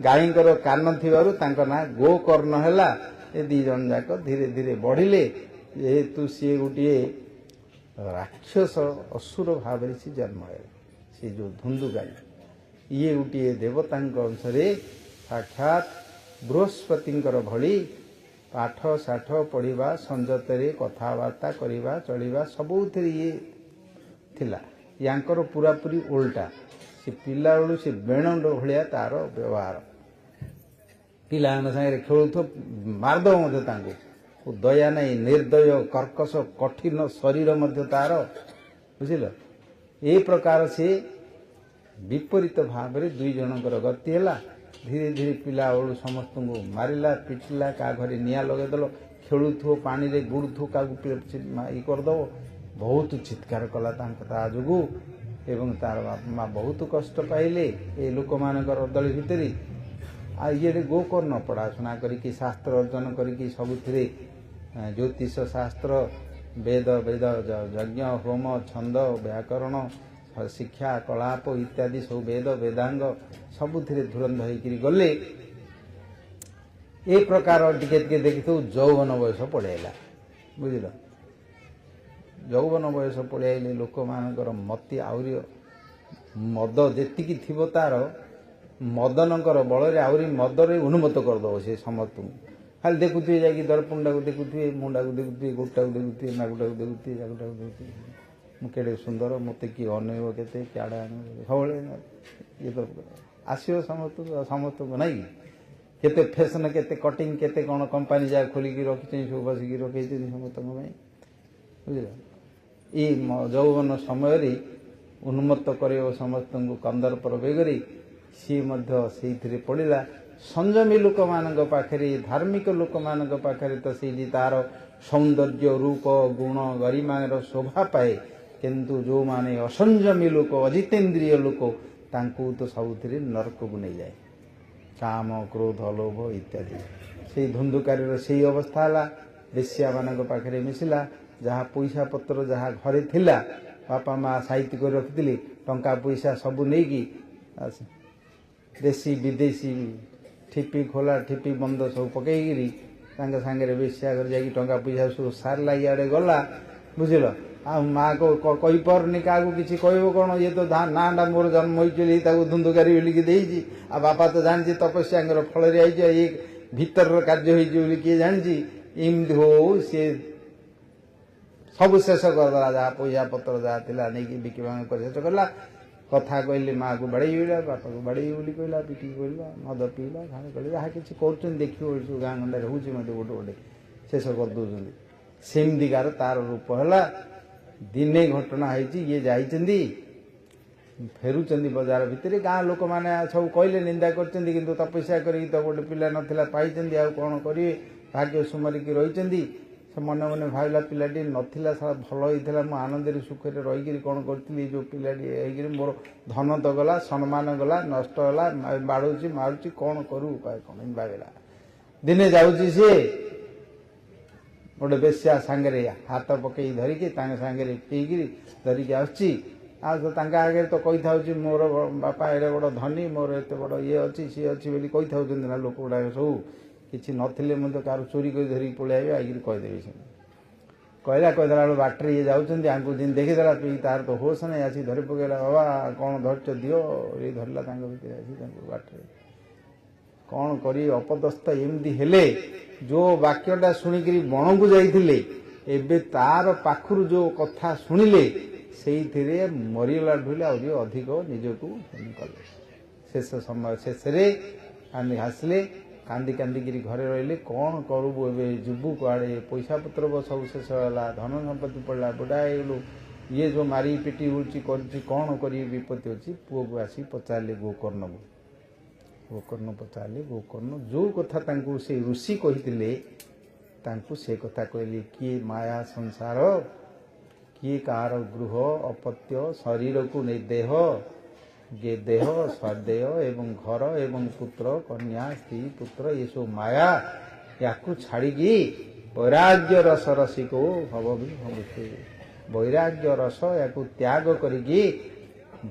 ଗାଈଙ୍କର କାନ ଥିବାରୁ ତାଙ୍କ ନାଁ ଗୋକର୍ଣ୍ଣ ହେଲା। ଏ 2 ଜଣ ଯାକ ଧୀରେ ଧୀରେ ବଢିଲେ। ଯେହେତୁ ସିଏ ଗୋଟିଏ ରାକ୍ଷସ ଅସୁର ଭାବରେ ସେ ଜନ୍ମ ହେଲା। ସେ ଯୋଉ ଧୁନ୍ଦୁକାରୀ, ଇଏ ଗୋଟିଏ ଦେବତାଙ୍କ ଅଂଶରେ ସାକ୍ଷାତ ବୃହସ୍ପତିଙ୍କର ଭଳି ପାଠ ଶାଠ ପଢ଼ିବା, ସଂଯତରେ କଥାବାର୍ତ୍ତା କରିବା, ଚଳିବା ସବୁଥିରେ ଇଏ ଥିଲା। ୟାଙ୍କର ପୁରାପୁରି ଓଲଟା। ସେ ପିଲାବେଳୁ ସେ ବେଣଣ୍ଡ ଭଳିଆ ତାର ବ୍ୟବହାର। ପିଲାମାନଙ୍କ ସାଙ୍ଗରେ ଖେଳୁଥିବ, ମାରିଦବ ମଧ୍ୟ ତାଙ୍କୁ। ଦୟା ନାହିଁ, ନିର୍ଦ୍ଦୟ, କର୍କଶ, କଠିନ ଶରୀର ମଧ୍ୟ ତାର। ବୁଝିଲ? ଏ ପ୍ରକାର ସେ ବିପରୀତ ଭାବରେ 2 ଜଣଙ୍କର ଗତି ହେଲା। ଧୀରେ ଧୀରେ ପିଲା ବେଳୁ ସମସ୍ତଙ୍କୁ ମାରିଲା, ପିଟିଲା, କାହା ଘରେ ନିଆଁ ଲଗେଇଦେଲ, ଖେଳୁଥିବ ପାଣିରେ ବୁଡୁଥିବ, କାହାକୁ ଇ କରିଦେବ। ବହୁତ ଚିତ୍କାର କଲା ତା ଯୋଗୁଁ, ଏବଂ ତାର ବାପା ମା ବହୁତ କଷ୍ଟ ପାଇଲେ ଏ ଲୋକମାନଙ୍କର ଦଳି ଭିତରେ। ଆଉ ଇଏରେ ଗୋକର୍ଣ୍ଣ ପଢ଼ାଶୁଣା କରିକି, ଶାସ୍ତ୍ର ଅର୍ଜନ କରିକି, ସବୁଥିରେ ଜ୍ୟୋତିଷ ଶାସ୍ତ୍ର, ବେଦ ଯଜ୍ଞ ହୋମ, ଛନ୍ଦ, ବ୍ୟାକରଣ, ଶିକ୍ଷା, କଳାପ ଇତ୍ୟାଦି ସବୁ ବେଦ ବେଦାଙ୍ଗ ସବୁଥିରେ ଧୁରନ୍ଧ ହେଇକିରି ଗଲେ। ଏ ପ୍ରକାର ଟିକେ ଟିକେ ଦେଖିଥିବୁ ଯୌବନ ବୟସ ପଳେଇଲା। ବୁଝିଲ? ଯୌବନ ବୟସ ପଳେଇଲେ ଲୋକମାନଙ୍କର ମତି ଆହୁରି ମଦ ଯେତିକି ଥିବ ତାର, ମଦନଙ୍କର ବଳରେ ଆହୁରି ମଦରେ ଉନ୍ମତ୍ତ କରିଦେବ ସେ ସମସ୍ତଙ୍କୁ। ଖାଲି ଦେଖୁଥିବେ, ଯାଇକି ଦର୍ପଣଟାକୁ ଦେଖୁଥିବେ, ମୁଣ୍ଡାକୁ ଦେଖୁଥିବେ, ଗୋଟାକୁ ଦେଖୁଥିବେ, ନାଗୁଟାକୁ ଦେଖୁଥିବେ, ଜାଗୁଟାକୁ ଦେଖୁଥିବେ, ମୁଁ କେଡ଼େ ସୁନ୍ଦର, ମୋତେ କିଏ ଅନେଇବ, କେତେ କ୍ୟାଡ଼େ ଆଣିବ, ସବୁବେଳେ ଇଏ ତ ଆସିବ ସମସ୍ତଙ୍କୁ ନାଇଁ କି? କେତେ ଫ୍ୟାସନ, କେତେ କଟିଂ, କେତେ କ'ଣ କମ୍ପାନୀ ଯାହା ଖୋଲିକି ରଖିଛନ୍ତି, ସବୁ ବସିକି ରଖେଇଛନ୍ତି ସମସ୍ତଙ୍କ ପାଇଁ। ବୁଝିଲ? ଏଇ ଯୌବନ ସମୟରେ ଉନ୍ମତ୍ତ କରିବ ସମସ୍ତଙ୍କୁ କନ୍ଦର୍ପର ବେଗରେ। ସିଏ ମଧ୍ୟ ସେଇଥିରେ ପଡ଼ିଲା। ସଂଯମୀ ଲୋକମାନଙ୍କ ପାଖରେ, ଧାର୍ମିକ ଲୋକମାନଙ୍କ ପାଖରେ ତ ସେଇଠି ତାର ସୌନ୍ଦର୍ଯ୍ୟ, ରୂପ, ଗୁଣ, ଗରିମାର ଶୋଭା ପାଏ। କିନ୍ତୁ ଯେଉଁମାନେ ଅସଂଯମୀ ଲୋକ, ଅଜିତେନ୍ଦ୍ରିୟ ଲୋକ, ତାଙ୍କୁ ତ ସବୁଥିରେ ନରକକୁ ନେଇଯାଏ। କାମ, କ୍ରୋଧ, ଲୋଭ ଇତ୍ୟାଦି। ସେଇ ଧୁନ୍ଦୁକାରୀର ସେଇ ଅବସ୍ଥା ହେଲା। ବେଶ୍ୟାମାନଙ୍କ ପାଖରେ ମିଶିଲା। ଯାହା ପଇସା ପତ୍ର ଯାହା ଘରେ ଥିଲା, ବାପା ମା ସାଇତି କରି ରଖିଥିଲେ, ଟଙ୍କା ପଇସା ସବୁ ନେଇକି ଦେଶୀ ବିଦେଶୀ ଠିପି ଖୋଲା ଠିପି ବନ୍ଦ ସବୁ ପକେଇକିରି ତାଙ୍କ ସାଙ୍ଗରେ ବେଶ୍ୟା କରି ଯାଇକି ଟଙ୍କା ପଇସା ସବୁ ସାରିଲା, ଇଆଡ଼େ ଗଲା। ବୁଝିଲ? ଆଉ ମା କହିପାରୁନି କାହାକୁ କିଛି, କହିବ କ'ଣ? ଇଏ ତ ନାଁଟା ମୋର ଜନ୍ମ ହେଇଛି, ତାକୁ ଧୁନ୍ଦୁକାରୀ ବୋଲିକି ଦେଇଛି। ଆଉ ବାପା ତ ଜାଣିଛି ତପସ୍ୟାଙ୍କର ଫଳରେ ଆଇଛି, ଇଏ ଭିତରର କାର୍ଯ୍ୟ ହେଇଛି ବୋଲି କିଏ ଜାଣିଛି। ଏମିତି ହଉ ସିଏ ସବୁ ଶେଷ କରିଦେଲା। ଯାହା ପଇସା ପତ୍ର ଯାହା ଥିଲା ନେଇକି ବିକି ଭାଙ୍ଗ କରି ଶେଷ କଲା। କଥା କହିଲେ ମାଆକୁ ବାଡ଼େଇ ବିଲା, ବାପାକୁ ବାଡ଼େଇ ବୋଲି କହିଲା, ପିଟିକି କହିଲା, ମଦ ପିଇଲା, ଝାଡ଼ କଲେ, ଯାହା କିଛି କରୁଛନ୍ତି ଦେଖିବ ସବୁ ଗାଁ ଗଣ୍ଡାରେ ହେଉଛି ମଧ୍ୟ ଗୋଟେ ଗୋଟେ ଶେଷ କରିଦେଉଛନ୍ତି। ସେମିତିକାର ତାର ରୂପ ହେଲା। ଦିନେ ଘଟଣା ହେଇଛି, ଇଏ ଯାଇଛନ୍ତି, ଫେରୁଛନ୍ତି ବଜାର ଭିତରେ, ଗାଁ ଲୋକମାନେ ସବୁ କହିଲେ, ନିନ୍ଦା କରିଛନ୍ତି, କିନ୍ତୁ ତପସ୍ୟା କରିକି ତ ଗୋଟେ ପିଲା ନଥିଲା ପାଇଛନ୍ତି, ଆଉ କ'ଣ କରିବେ, ଭାଗ୍ୟ ସୁମାରିକି ରହିଛନ୍ତି। से मने मने भाविला पिलाटी नथिला सारा भल होइथिला मु आनंदरे सुखरे रहिकिरी कोन करथिली जो पिलाटी हेगिरी मोर धन तो गला सम्मान गला नष्ट होला बाड़ुची मारुची कोन करू उपाय कोन भाविला दिने जाउची से गोटे बेश्या सांगरे हाथ पकई धरिकी तांगे सांगरे पीकिरी धरिकी आउची आ तो तांका आगे तो कहि थाउची मोर बापा एडे बड़ धनी मोर एते बड़ ये अछि सी अछि बोली कहि थाउचंदी ना लोक गुडा सब किछि नथिले मते कार चोरी कर धरिकी पळे आइबे आगिरी कहि देबे से कहला कहला बाटरी ये जाउचंदी आंकु दिन देखि देला पी तार तो होश नै आसी धरि पकेला बाबा कोन धरच दियो रे धरला तांको भीतर आसी तांको बाटरी कौन करी अपदस्थ एमती हेले जो वाक्यटा शुणिकी बण को जाइए एबे तार पाखु जो कथा शुणिले से मरीगला ढुले अधिक निजक कले शेष समय शेष आसले कांदी कांदिकी घरे रही कौन करूँ ए जीवु कड़े पैसा पत्र सब शेष होगा धन संपत्ति पड़ा बुढ़ा होगलु ये जो मारी पिटी उड़ी कौन कर विपत्ति अच्छी पुओ को आसिक पचारे गोकर्ण को गोकर्ण पचारे गोकर्ण जो कथा से ऋषि कही से कथा कहली किए माया संसार किए कार गृह अपत्य शरीर को नहीं देह देह स्वादेय एवं घर एवं पुत्र कन्या स्त्री पुत्र ये सब माया या छाड़ी वैराग्य रस रसिक हब भी भविष्य वैराग्य रस या त्याग करी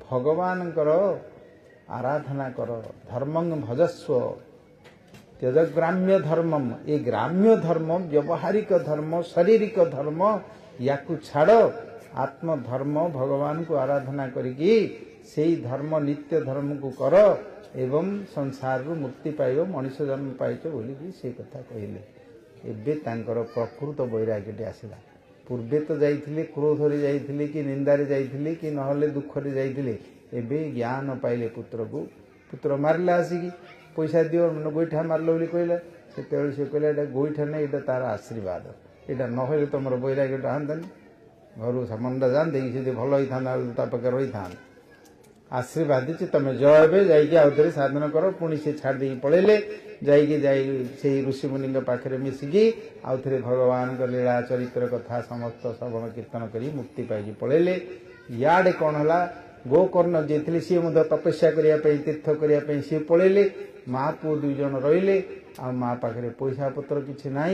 भगवान आराधना कर धर्मं भजस्व त्यज ग्राम्य धर्मम ये ग्राम्य धर्म व्यवहारिक धर्म शारीरिक धर्म या छाड़ आत्मधर्म भगवान को आराधना करी से धर्म नित्य धर्म को कर एवं संसार मुक्ति पाइब मनुष्य जन्म पाइच बोली से कथा कहले एबे तांकर प्रकृत वैराग्य आसला पूर्वे तो जाइथिले क्रोधरे जाइथिले कि निंदारे जाइथिले कि नहले दुखरे जाइथिले एबे ज्ञान पाइले पुत्र को पुत्र मारला आसिकी पैसा दियो गोईठा मारल बोली कहला से कहला एटा गोईठा नहीं एटा तार आशीर्वाद एटा नहले तुम वैराग्य आंतानी घर समंदा जानते कि भल होता पाखे रही था आशीर्वाद दीची तुम जय जाइए आउे साधन कर पुणी से छाड़ दे पड़ेले से ऋषि मुनि पाखे मिसिकी आउ थे भगवान लीला चरित्र कथा समस्त श्रवण कीर्तन कर मुक्ति पाई पड़ेले याडे कौन है गोकर्ण जी थे सी तपस्या करने तीर्थ करने सी पड़ेले माँ पुओ दुई जन रहिले आ माँ पाखे पैसा पत्र किसी ना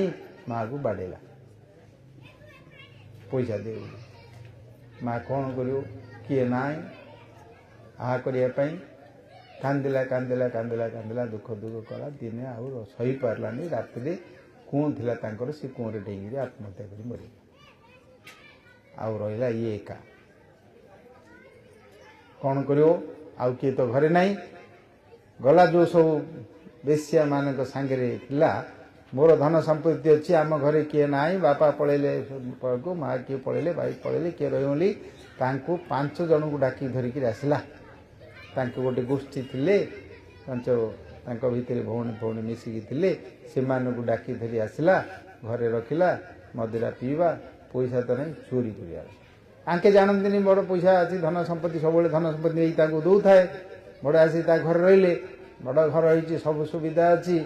माँ को बाड़ेला पैसा दे माँ कौन कर किए ना आहा करने कांदिला कांदिला कांदिला कांदिला दुख दुख कला दिने आउ सही पारानी रात कूँ थी सी कूरे डेगी आत्महत्या कर मरी आउ रहा ये एका कौन कर आउ किए तो घरे नहीं गला जो सब बेश्या मान सांगे मोर धन संपत्ति अच्छी आम घरे किए ना बापा पड़ेले को माँ किए पड़ेले भाई पड़ेले किए रही 5 जन को डाक धरिकी आसला गोटे गोष्ठी थे भितर भौणी भौणी मिसिकी थे से डाकी धरी आसला घरे रखिला मदिरा पीवा पैसा तो नहीं चोरी कर आंके जानती बड़ पैसा अच्छी धन संपत्ति सब धन संपत्ति दौ थाए बड़ आसी घर रहिले बड़ घर हो सब सुविधा अच्छी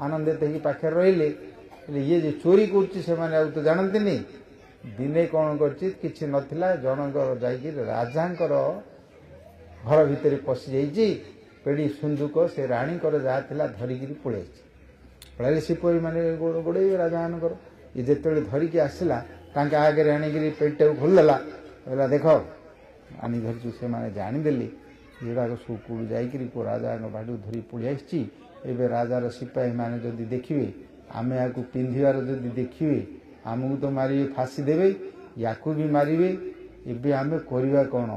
आनंदित हो पाखे रहिले ये जो चोरी कर तो जानती दिने कौन कर नथिला जनकर जाकि राजा घर भितर पशि जाइए पेड़ी सुंदुक से राणी जहाँ था धरिकी पड़े सिपरी मैंने गोड़े राजा मानकर ये जिते धरिकी आसला आगे आनिकी पेटा को खोलदेला कहला देख आनी धरचु से मैंने जानीदे युवाक सब कौड़ जाकि राजा बाड़ू धरी पड़ी आसी एवं राजार सिपाही मैंने जदि देखिए आम या पिंधार जदि देखिए आमको तो मारे फाँसी देवे या भी मारे एवं आम करवा कौन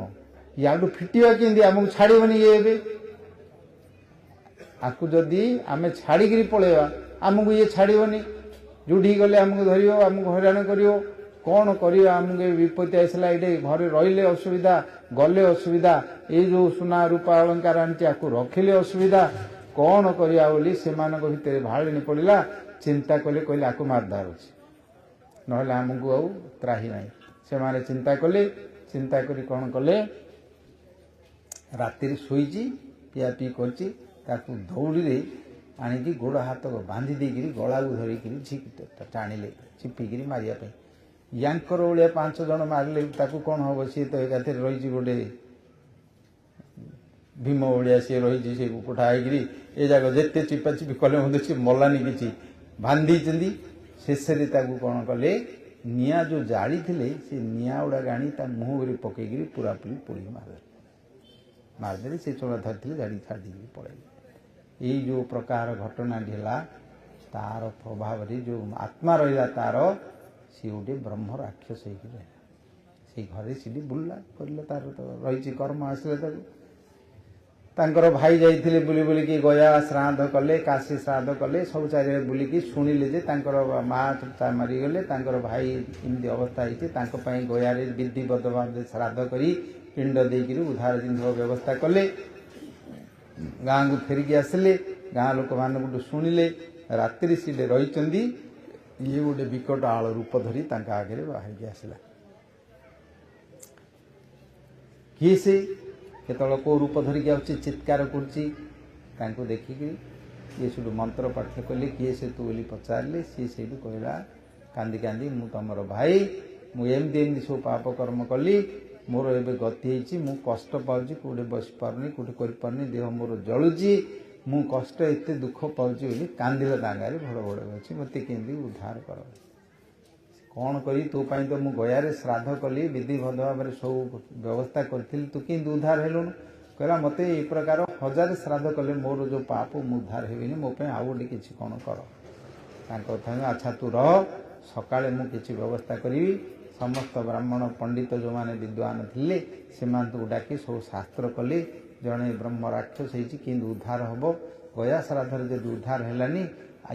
याडू फिटिया कि आमको छाड़बनी ये आपको जदि आम छाड़िक पलैया आमको ये छाड़बनी जोटी गले आमको धर आमको हैरान कर कौन कर आमको विपत्ति आसला ये घर रहिले असुविधा गले असुविधा ये जो सुना रूपा अलंकार आनी आपको रखिले असुविधा कौन करिया बोली से भितर भाड़ी पड़ा चिंता कले कहले आपको मारदार अच्छे ना आमको आउ त्राही ना से चिंता कले चिंता करी कौन कले राति शोची पिया पी कर दौड़ी ଆଣିକି ଗୋଡ଼ ହାତ ବାନ୍ଧି ଦେଇକିରି ଗଳାକୁ ଧରିକିରି ଟାଣିଲେ ଚିପିକିରି ମାରିବା ପାଇଁ। ୟାଙ୍କର ଭଳିଆ 5 ଜଣ ମାରିଲେ ତାକୁ କ'ଣ ହେବ? ସିଏ ତ ଏକାଥରେ ରହିଛି ଗୋଟେ ଭୀମ ଭଳିଆ ସିଏ ରହିଛି, ସେ କୋଠା ହେଇକିରି ଏ ଯାକ ଯେତେ ଚିପାଚିପି କଲେ ମଧ୍ୟ ସିଏ ମଲାନି କିଛି, ବାନ୍ଧିଛନ୍ତି। ଶେଷରେ ତାକୁ କ'ଣ କଲେ, ନିଆଁ ଯେଉଁ ଜାଳିଥିଲେ ସେ ନିଆଁ ଗୁଡ଼ାକ ଆଣି ତା ମୁହଁରେ ପକେଇକିରି ପୁରାପୁରି ପୋଡ଼ିକି ମାରିଦେଲେ। ସେ ଚୋଳା ଧରିଥିଲେ ଜାଡ଼ିକି ଛାଡ଼ିଦେଇକି ପଳେଇଲେ। ଏଇ ଯେଉଁ ପ୍ରକାର ଘଟଣାଟି ହେଲା, ତାର ପ୍ରଭାବରେ ଯେଉଁ ଆତ୍ମା ରହିଲା ତାର, ସିଏ ଗୋଟେ ବ୍ରହ୍ମ ରାକ୍ଷସ ହେଇକି ରହିଲା। ସେଇ ଘରେ ସେଠି ବୁଲିଲା କରିଲା, ତାର ତ ରହିଛି କର୍ମ ଆସିଲା ତାକୁ। ତାଙ୍କର ଭାଇ ଯାଇଥିଲେ ବୁଲି ବୁଲିକି ଗୟା ଶ୍ରାଦ୍ଧ କଲେ, କାଶୀ ଶ୍ରାଦ୍ଧ କଲେ, ସବୁ ଚାରିଆଡ଼େ ବୁଲିକି ଶୁଣିଲେ ଯେ ତାଙ୍କର ମା ମାରିଗଲେ, ତାଙ୍କର ଭାଇ ଏମିତି ଅବସ୍ଥା ହେଇଛି। ତାଙ୍କ ପାଇଁ ଗୟାରେ ବିଧିବଦ୍ଧ ଭାବରେ ଶ୍ରାଦ୍ଧ କରି ପିଣ୍ଡ ଦେଇକିରି ଉଦ୍ଧାର ଜିନିଷ ବ୍ୟବସ୍ଥା କଲେ। ଗାଁକୁ ଫେରିକି ଆସିଲେ, ଗାଁ ଲୋକମାନଙ୍କଠୁ ଶୁଣିଲେ। ରାତିରେ ସିଏ ରହିଛନ୍ତି, ଇଏ ଗୋଟେ ବିକଟ ଆଳ ରୂପ ଧରି ତାଙ୍କ ଆଗରେ ବାହାରିକି ଆସିଲା। କିଏ ସେ? କେତେବେଳେ କେଉଁ ରୂପ ଧରିକି ଆସୁଛି, ଚିତ୍କାର କରୁଛି। ତାଙ୍କୁ ଦେଖିକି ଇଏ ସେଠୁ ମନ୍ତ୍ର ପାଠ କଲେ। କିଏ ସେ ତୁ ବୋଲି ପଚାରିଲେ। ସିଏ ସେଇଠୁ କହିଲା କାନ୍ଦି କାନ୍ଦି, ମୁଁ ତମର ଭାଇ, ମୁଁ ଏମିତି ସବୁ ପାପ କର୍ମ କଲି, ମୋର ଏବେ ଗତି ହେଇଛି, ମୁଁ କଷ୍ଟ ପାଉଛି, କେଉଁଠି ବସିପାରୁନି, କେଉଁଠି କରିପାରୁନି, ଦେହ ମୋର ଜଳୁଛି, ମୁଁ କଷ୍ଟ ଏତେ ଦୁଃଖ ପାଉଛି ବୋଲି କାନ୍ଦିଲା। ତାଙ୍ଗାରେ ଭଡ଼ ଭଡ଼ ଅଛି, ମୋତେ କେମିତି ଉଦ୍ଧାର କର। କ'ଣ କରି, ତୋ ପାଇଁ ତ ମୁଁ ଗୟାରେ ଶ୍ରାଦ୍ଧ କଲି, ବିଧିବଦ୍ଧ ଭାବରେ ସବୁ ବ୍ୟବସ୍ଥା କରିଥିଲି, ତୁ କେମିତି ଉଦ୍ଧାର ହେଲୁଣୁ? କହିଲା, ମୋତେ ଏ ପ୍ରକାର 1000 ଶ୍ରାଦ୍ଧ କଲେ ମୋର ଯେଉଁ ପାପ, ମୁଁ ଉଦ୍ଧାର ହେବିନି, ମୋ ପାଇଁ ଆଉ ଗୋଟେ କିଛି କ'ଣ କର। ତାଙ୍କ କଥା, ଆଚ୍ଛା ତୁ ରହ, ସକାଳେ ମୁଁ କିଛି ବ୍ୟବସ୍ଥା କରିବି। ସମସ୍ତ ବ୍ରାହ୍ମଣ ପଣ୍ଡିତ ଯେଉଁମାନେ ବିଦ୍ୱାନ ଥିଲେ ସେମାନଙ୍କୁ ଡାକି ସବୁ ଶାସ୍ତ୍ର କଲେ। ଜଣେ ବ୍ରହ୍ମ ରାକ୍ଷସ ହେଇଛି, କେମିତି ଉଦ୍ଧାର ହେବ? ଗୟା ଶ୍ରାଦ୍ଧରେ ଯଦି ଉଦ୍ଧାର ହେଲାନି,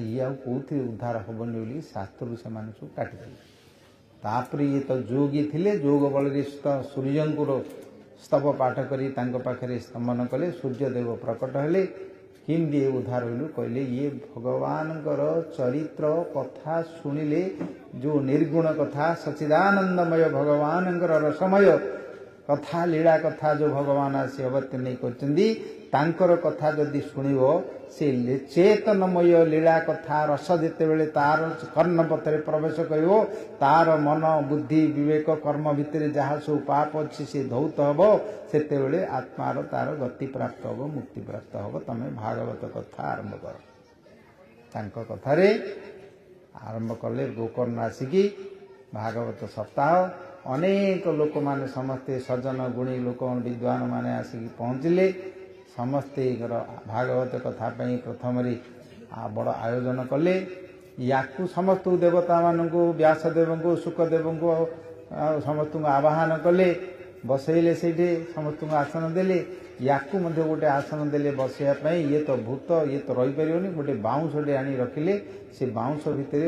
ଇଏ ଆଉ କେଉଁଥିରେ ଉଦ୍ଧାର ହେବନି ବୋଲି ଶାସ୍ତ୍ରରୁ ସେମାନେ ସବୁ କାଟିଦେଲେ। ତାପରେ ଇଏ ତ ଯୋଗୀ ଥିଲେ, ଯୋଗ ବଳରେ ସୂର୍ଯ୍ୟଙ୍କର ସ୍ତବ ପାଠ କରି ତାଙ୍କ ପାଖରେ ସ୍ତମନ କଲେ। ସୂର୍ଯ୍ୟଦେବ ପ୍ରକଟ ହେଲେ। କେମିତି ଏ ଉଦ୍ଧାର ହେଲୁ? କହିଲେ, ଇଏ ଭଗବାନଙ୍କର ଚରିତ୍ର କଥା ଶୁଣିଲେ, ଯେଉଁ ନିର୍ଗୁଣ କଥା, ସଚ୍ଚିଦାନନ୍ଦମୟ ଭଗବାନଙ୍କର ରସମୟ କଥା, ଲୀଳା କଥା ଯେଉଁ ଭଗବାନ ଆସି ଅବତୀର୍ଣ୍ଣ କରିଛନ୍ତି, ତାଙ୍କର କଥା ଯଦି ଶୁଣିବ, ସେ ଚେତନମୟ ଲୀଳା କଥା ରସ ଯେତେବେଳେ ତାର କର୍ଣ୍ଣପଥରେ ପ୍ରବେଶ କରିବ, ତାର ମନ ବୁଦ୍ଧି ବିବେକ କର୍ମ ଭିତରେ ଯାହା ସବୁ ପାପ ଅଛି ସେ ଧୌତ ହେବ। ସେତେବେଳେ ଆତ୍ମାର ତାର ଗତି ପ୍ରାପ୍ତ ହେବ, ମୁକ୍ତି ପ୍ରାପ୍ତ ହେବ। ତମେ ଭାଗବତ କଥା ଆରମ୍ଭ କର। ତାଙ୍କ କଥାରେ ଆରମ୍ଭ କଲେ। ଗୋକର୍ଣ୍ଣ ଆସିକି ଭାଗବତ ସପ୍ତାହ, ଅନେକ ଲୋକମାନେ, ସମସ୍ତେ ସଜ୍ଜନ ଗୁଣୀ ଲୋକ ବିଦ୍ୱାନ ମାନେ ଆସିକି ପହଞ୍ଚିଲେ। ସମସ୍ତଙ୍କର ଭାଗବତ କଥା ପାଇଁ ପ୍ରଥମରେ ବଡ଼ ଆୟୋଜନ କଲେ। ୟାକୁ ସମସ୍ତଙ୍କୁ, ଦେବତାମାନଙ୍କୁ, ବ୍ୟାସଦେବଙ୍କୁ, ଶୁକଦେବଙ୍କୁ ଆଉ ସମସ୍ତଙ୍କୁ ଆବାହନ କଲେ, ବସେଇଲେ। ସେଇଠି ସମସ୍ତଙ୍କୁ ଆସନ ଦେଲେ। ୟାକୁ ମଧ୍ୟ ଗୋଟେ ଆସନ ଦେଲେ ବସିବା ପାଇଁ। ଇଏ ତ ଭୂତ, ଇଏ ତ ରହିପାରିବନି। ଗୋଟେ ବାଉଁଶଟେ ଆଣି ରଖିଲେ। ସେ ବାଉଁଶ ଭିତରେ,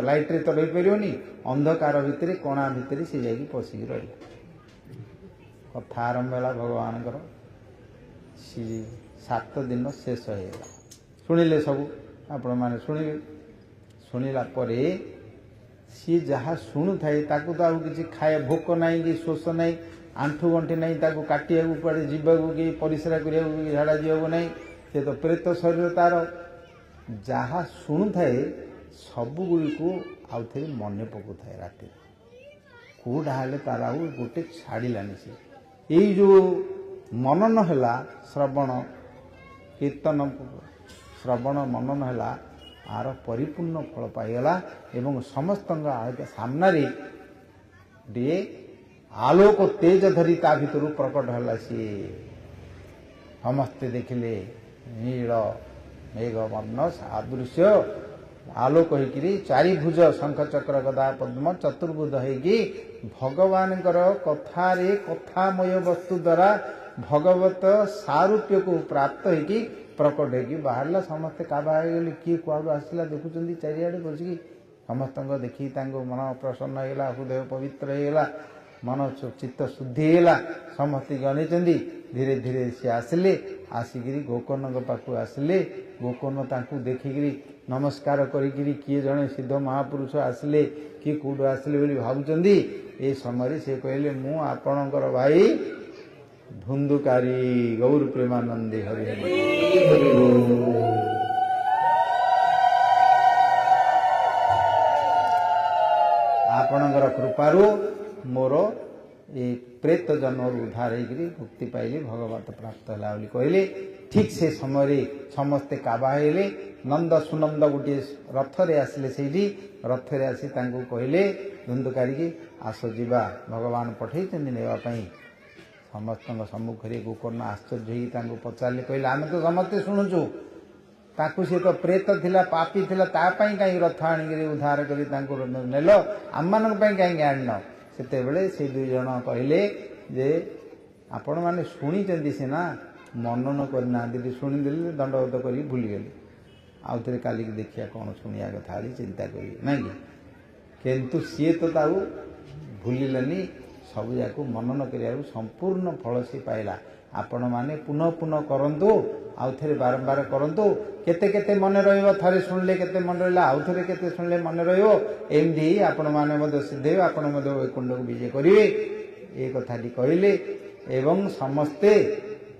ଲାଇଟ୍ରେ ତ ରହିପାରିବନି, ଅନ୍ଧକାର ଭିତରେ, କଣା ଭିତରେ ସେ ଯାଇକି ପଶିକି ରହିଲା। କଥା ଆରମ୍ଭ ହେଲା ଭଗବାନଙ୍କର। 7 ଦିନ ଶେଷ ହେଇଗଲା। ଶୁଣିଲେ ସବୁ, ଆପଣମାନେ ଶୁଣିବେ। ଶୁଣିଲା ପରେ ସିଏ ଯାହା ଶୁଣୁଥାଏ, ତାକୁ ତ ଆଉ କିଛି ଭୋକ ନାହିଁ କି ଶୋଷ ନାହିଁ, ଆଣ୍ଠୁ ଗଣ୍ଠି ନାହିଁ, ତାକୁ କାଟିବାକୁ, କୁଆଡ଼େ ଯିବାକୁ, କି ପରିସ୍ରା କରିବାକୁ, କି ଝାଡ଼ା ଯିବାକୁ ନାହିଁ। ସେ ତ ପ୍ରେତ ଶରୀର ତାର। ଯାହା ଶୁଣୁଥାଏ ସବୁଗୁଡ଼ିକୁ ଆଉଥରେ ମନେ ପକାଉଥାଏ ରାତିରେ। କେଉଁଟା ହେଲେ ତାର ଆଉ ଗୋଟେ ଛାଡ଼ିଲାନି। ସେ ଏଇ ଯେଉଁ ମନନ ହେଲା, ଶ୍ରବଣ କୀର୍ତ୍ତନ ଶ୍ରବଣ ମନନ ହେଲା, ଆର ପରିପୂର୍ଣ୍ଣ ଫଳ ପାଇଗଲା। ଏବଂ ସମସ୍ତଙ୍କ ସାମ୍ନାରେ ଗୋଟିଏ ଆଲୋକ ତେଜ ଧରି ତା ଭିତରୁ ପ୍ରକଟ ହେଲା। ସିଏ ସମସ୍ତେ ଦେଖିଲେ ନୀଳ ମେଘବର୍ଣ୍ଣ ସାଦୃଶ୍ୟ ଆଲୋକ ହେଇକିରି, ଚାରିଭୁଜ, ଶଙ୍ଖ ଚକ୍ର ଗଦା ପଦ୍ମ, ଚତୁର୍ଭୁଜ ହେଇକି ଭଗବାନଙ୍କର କଥାରେ, କଥାମୟ ବସ୍ତୁ ଦ୍ୱାରା ଭଗବତ ସାରୂପ୍ୟକୁ ପ୍ରାପ୍ତ ହେଇକି ପ୍ରକଟ ହେଇକି ବାହାରିଲା। ସମସ୍ତେ କାବା ହେଇଗଲେ। କିଏ କୁଆଡ଼ୁ ଆସିଲା ଦେଖୁଛନ୍ତି ଚାରିଆଡ଼େ ବସିକି। ସମସ୍ତଙ୍କ ଦେଖିକି ତାଙ୍କ ମନ ପ୍ରସନ୍ନ ହେଇଗଲା, ହୃଦୟ ପବିତ୍ର ହେଇଗଲା, ମନ ଚିତ୍ତ ଶୁଦ୍ଧି ହେଇଗଲା। ସମସ୍ତଙ୍କୁ ଅନେଇଛନ୍ତି। ଧୀରେ ଧୀରେ ସେ ଆସିଲେ। ଆସିକିରି ଗୋକର୍ଣ୍ଣଙ୍କ ପାଖକୁ ଆସିଲେ। ଗୋକର୍ଣ୍ଣ ତାଙ୍କୁ ଦେଖିକିରି ନମସ୍କାର କରିକିରି, କିଏ ଜଣେ ସିଦ୍ଧ ମହାପୁରୁଷ ଆସିଲେ, କିଏ କେଉଁଠୁ ଆସିଲେ ବୋଲି ଭାବୁଛନ୍ତି। ଏ ସମୟରେ ସେ କହିଲେ, ମୁଁ ଆପଣଙ୍କର ଭାଇ ଧୁନ୍ଧୁକାରୀ ଗୌର ପ୍ରେମାନନ୍ଦୀ ହରି। ଆପଣଙ୍କର କୃପାରୁ ମୋର ଏ ପ୍ରେତ ଜନ୍ମରୁ ଉଦ୍ଧାର ହେଇକରି ମୁକ୍ତି ପାଇଲି, ଭଗବତ ପ୍ରାପ୍ତ ହେଲା ବୋଲି କହିଲେ। ଠିକ୍ ସେ ସମୟରେ ସମସ୍ତେ କାବା ହେଲେ। ନନ୍ଦ ସୁନନ୍ଦ ଗୋଟିଏ ରଥରେ ଆସିଲେ। ସେଇଠି ରଥରେ ଆସି ତାଙ୍କୁ କହିଲେ ଧୁନ୍ଦୁକାରୀକି, ଆସ ଯିବା, ଭଗବାନ ପଠେଇଛନ୍ତି ନେବା ପାଇଁ। ସମସ୍ତଙ୍କ ସମ୍ମୁଖରେ ଗୋକର୍ଣ୍ଣ ଆଶ୍ଚର୍ଯ୍ୟ ହେଇକି ତାଙ୍କୁ ପଚାରିଲେ, କହିଲେ ଆମେ ତ ସମସ୍ତେ ଶୁଣୁଛୁ, ତାକୁ ସେ ତ ପ୍ରେତ ଥିଲା, ପାପୀ ଥିଲା, ତା ପାଇଁ କାହିଁକି ରଥ ଆଣିକରି ଉଦ୍ଧାର କରି ତାଙ୍କୁ ନେଲ, ଆମମାନଙ୍କ ପାଇଁ କାହିଁକି ଆଣିନ? ସେତେବେଳେ ସେ ଦୁଇ ଜଣ କହିଲେ ଯେ ଆପଣମାନେ ଶୁଣିଛନ୍ତି ସିନା, ମନନ କରିନାହାନ୍ତି। ଶୁଣିଦେଲେ ଦଣ୍ଡବତ କରିକି ଭୁଲିଗଲେ, ଆଉ ଥରେ କାଲିକି ଦେଖିବା କ'ଣ ଶୁଣିବା କଥା ବୋଲି ଚିନ୍ତା କରିବେ, ନାଇଁ କି? କିନ୍ତୁ ସିଏ ତ ତାକୁ ଭୁଲିଲେନି, ସବୁଯାକୁ ମନନ କରିବାକୁ ସମ୍ପୂର୍ଣ୍ଣ ଫଳ ସିଏ ପାଇଲା। ଆପଣମାନେ ପୁନଃ ପୁନଃ କରନ୍ତୁ, ଆଉ ଥରେ ବାରମ୍ବାର କରନ୍ତୁ। କେତେ କେତେ ମନେ ରହିବ, ଥରେ ଶୁଣିଲେ କେତେ ମନେ ରହିଲା, ଆଉ ଥରେ କେତେ ଶୁଣିଲେ ମନେ ରହିବ। ଏମିତି ଆପଣମାନେ ମଧ୍ୟ ସିଦ୍ଧ ହେବେ, ଆପଣ ମଧ୍ୟ ବୈକୁଣ୍ଠକୁ ବିଜେ କରିବେ, ଏ କଥାଟି କହିଲେ। ଏବଂ ସମସ୍ତେ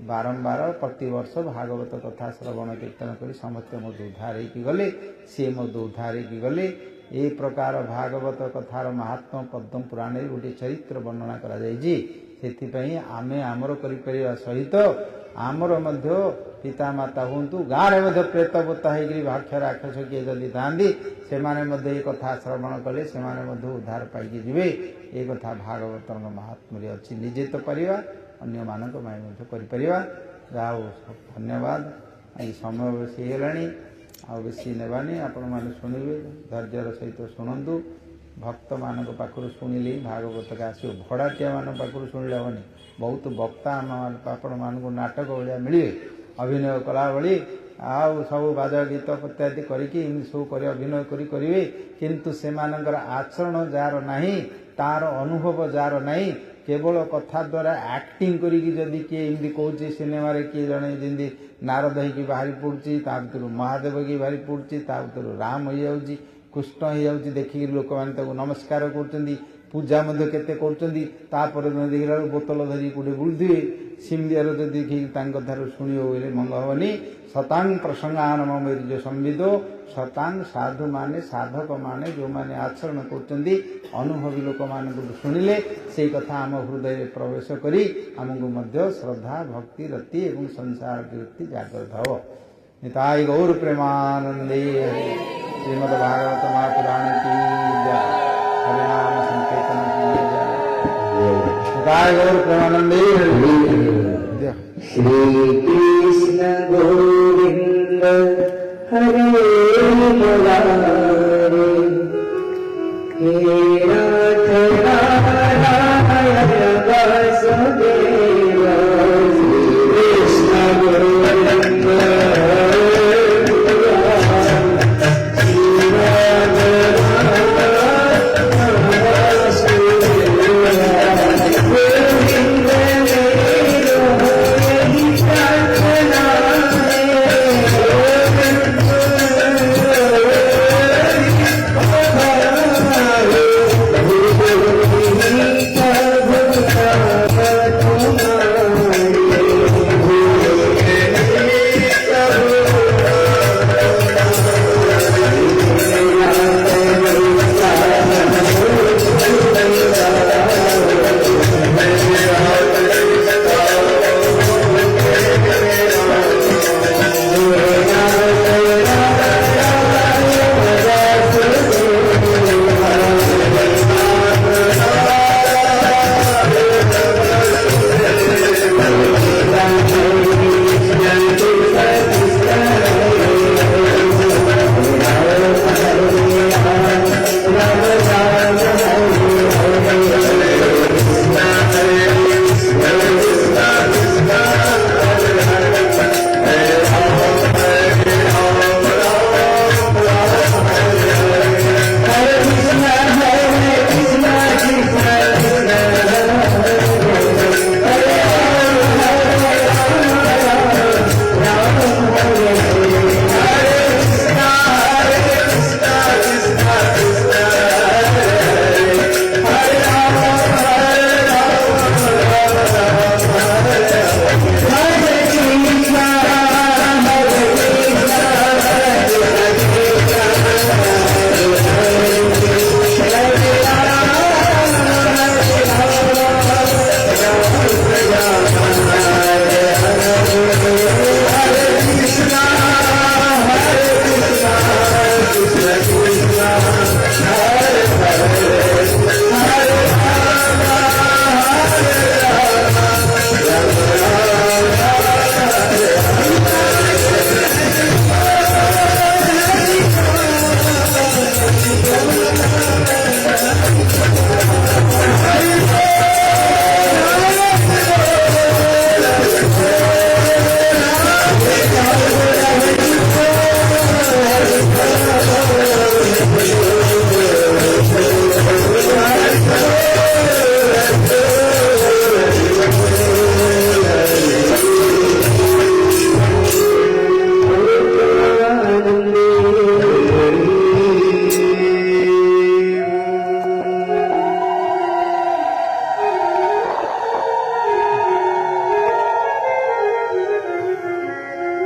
ବାରମ୍ବାର ପ୍ରତିବର୍ଷ ଭାଗବତ କଥା ଶ୍ରବଣ କୀର୍ତ୍ତନ କରି ସମସ୍ତେ ମଧ୍ୟ ଉଦ୍ଧାର ହେଇକି ଗଲେ। ସିଏ ମଧ୍ୟ ଉଦ୍ଧାର ହେଇକି ଗଲେ। ଏ ପ୍ରକାର ଭାଗବତ କଥାର ମାହାତ୍ମ୍ୟ ପଦ୍ମ ପୁରାଣରେ ଗୋଟିଏ ଚରିତ୍ର ବର୍ଣ୍ଣନା କରାଯାଇଛି। ସେଥିପାଇଁ ଆମେ ଆମର କରିପାରିବା ସହିତ ଆମର ମଧ୍ୟ ପିତାମାତା ହୁଅନ୍ତୁ, ଗାଁରେ ମଧ୍ୟ ପ୍ରେତବୋତା ହେଇକରି ଭାକ୍ଷ ରାକ୍ଷସ କିଏ ଯଦି ଥାଆନ୍ତି, ସେମାନେ ମଧ୍ୟ ଏ କଥା ଶ୍ରବଣ କଲେ ସେମାନେ ମଧ୍ୟ ଉଦ୍ଧାର ପାଇକି ଯିବେ। ଏ କଥା ଭାଗବତଙ୍କ ମାହାତ୍ମ୍ୟରେ ଅଛି। ନିଜେ ତ ପାରିବା, ଅନ୍ୟମାନଙ୍କ ପାଇଁ ମଧ୍ୟ କରିପାରିବା। ଯାହା ହଉ, ଧନ୍ୟବାଦ। ଆଜି ସମୟ ବେଶୀ ହେଇଗଲାଣି, ଆଉ ବେଶୀ ନେବାନି। ଆପଣମାନେ ଶୁଣିବେ, ଧୈର୍ଯ୍ୟର ସହିତ ଶୁଣନ୍ତୁ। ଭକ୍ତମାନଙ୍କ ପାଖରୁ ଶୁଣିଲେ ଭାଗବତକୁ ଆସିବ, ଭଡ଼ାଟିଆମାନଙ୍କ ପାଖରୁ ଶୁଣିଲେ ହେବନି। ବହୁତ ବକ୍ତା ଆପଣମାନଙ୍କୁ ନାଟକ ଭଳିଆ ମିଳିବେ, ଅଭିନୟ କଲାଭଳି, ଆଉ ସବୁ ବାଜ ଗୀତ ଇତ୍ୟାଦି କରିକି ଏମିତି ସବୁ କରି ଅଭିନୟ କରିବେ। କିନ୍ତୁ ସେମାନଙ୍କର ଆଚରଣ ଯାହାର ନାହିଁ, ତାର ଅନୁଭବ ଯାହାର ନାହିଁ, କେବଳ କଥା ଦ୍ୱାରା ଆକ୍ଟିଂ କରିକି ଯଦି କିଏ ଏମିତି କହୁଛି, ସିନେମାରେ କିଏ ଜଣେ ଯେମିତି ନାରଦ ହେଇକି ବାହାରି ପଡ଼ୁଛି, ତା ଭିତରୁ ମହାଦେବ ହେଇକି ବାହାରି ପଡ଼ୁଛି, ତା ଭିତରୁ ରାମ ହେଇଯାଉଛି, କୃଷ୍ଣ ହେଇଯାଉଛି, ଦେଖିକି ଲୋକମାନେ ତାକୁ ନମସ୍କାର କରୁଛନ୍ତି, ପୂଜା ମଧ୍ୟ କେତେ କରୁଛନ୍ତି। ତାପରେ ଦେଖିଲା ବେଳକୁ ବୋତଲ ଧରିକି କୋଉଠି ବୁଲୁଥିବେ। ସିମିଆର ଯଦି ଦେଖିକି ତାଙ୍କ ଠାରୁ ଶୁଣିବ ବୋଇଲେ ମଙ୍ଗ ହେବନି। ଶତାଂ ପ୍ରସଙ୍ଗାନମ ମୈର୍ଯ୍ୟ ସମ୍ବିଦ, ଶତାଂ ସାଧୁମାନେ ସାଧକମାନେ ଯେଉଁମାନେ ଆଚରଣ କରୁଛନ୍ତି, ଅନୁଭବୀ ଲୋକମାନଙ୍କୁ ଶୁଣିଲେ ସେଇ କଥା ଆମ ହୃଦୟରେ ପ୍ରବେଶ କରି ଆମକୁ ମଧ୍ୟ ଶ୍ରଦ୍ଧା, ଭକ୍ତି, ରତି ଏବଂ ସଂସାର ବୃତ୍ତି ଜାଗ୍ରତ ହେବ। ନିତାଇ ଗୌର ପ୍ରେମାନନ୍ଦେ। ଶ୍ରୀମଦ ଭାଗବତ ମହାପୁରାଣ की जय, हरिनाम संकीर्तन की जय। निताई गौर प्रेमानंदे। श्री कृष्ण गोविंद हरे मुरारे, हे नाथ नारायण वासुदेव। श्री कृष्ण गोविंद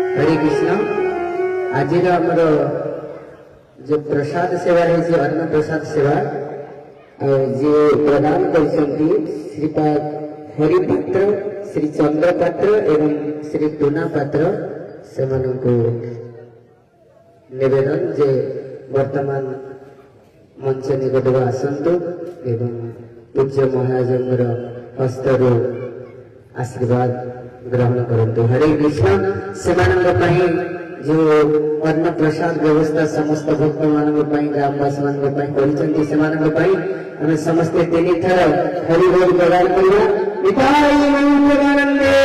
हरे कृष्ण। आज आमर जो प्रसाद सेवा है अन्न प्रसाद सेवा जे प्रदान कर श्रीपाद हरिपात्र, श्री चंद्र पात्र एवं श्री टूना पात्र से निवेदन जे वर्तमान मंच निकट आसतु एवं पूज्य महाराज हस्तर आशीर्वाद ग्रहण करंतु। हरे कृष्ण। से जो अन्न प्रसाद व्यवस्था समस्त भक्त मान ग्रामवासी मान समस्ते तीन थर हरि बोल प्रदान करवा। निताई गौरानंदे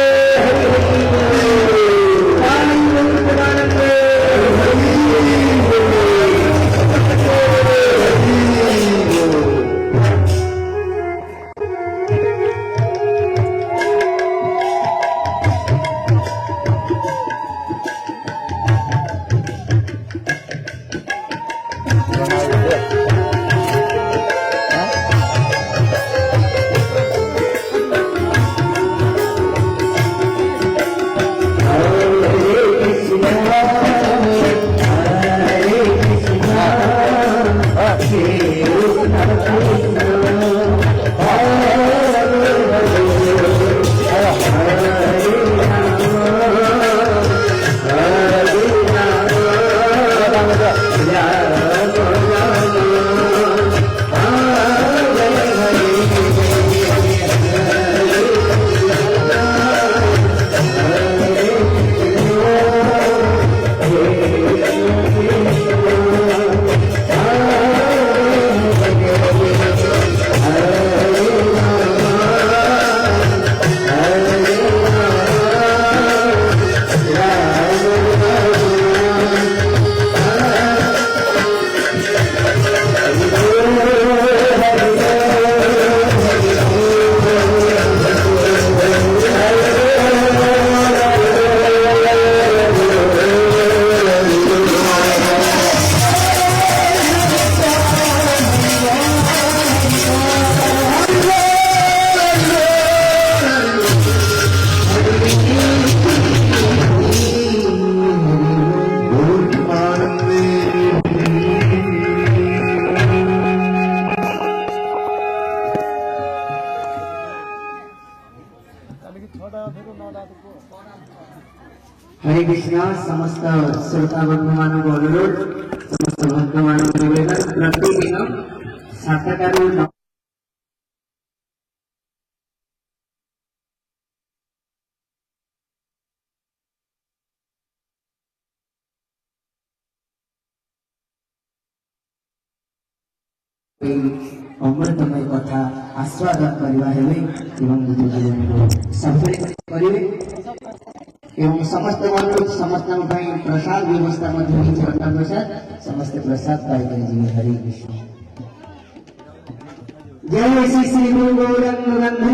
हरि कृष्ण। समस्त श्रोता बंधु मान अनुरोध, समस्त भक्त मान निवेदन प्रतिदिन 7टारू अमृतमय कथा आस्वादन करवा एवं समस्त समस्त प्रसाद व्यवस्था प्रसाद समस्त प्रसाद पाई जी। हरे कृष्ण। जय श्री गुरु गौरांग।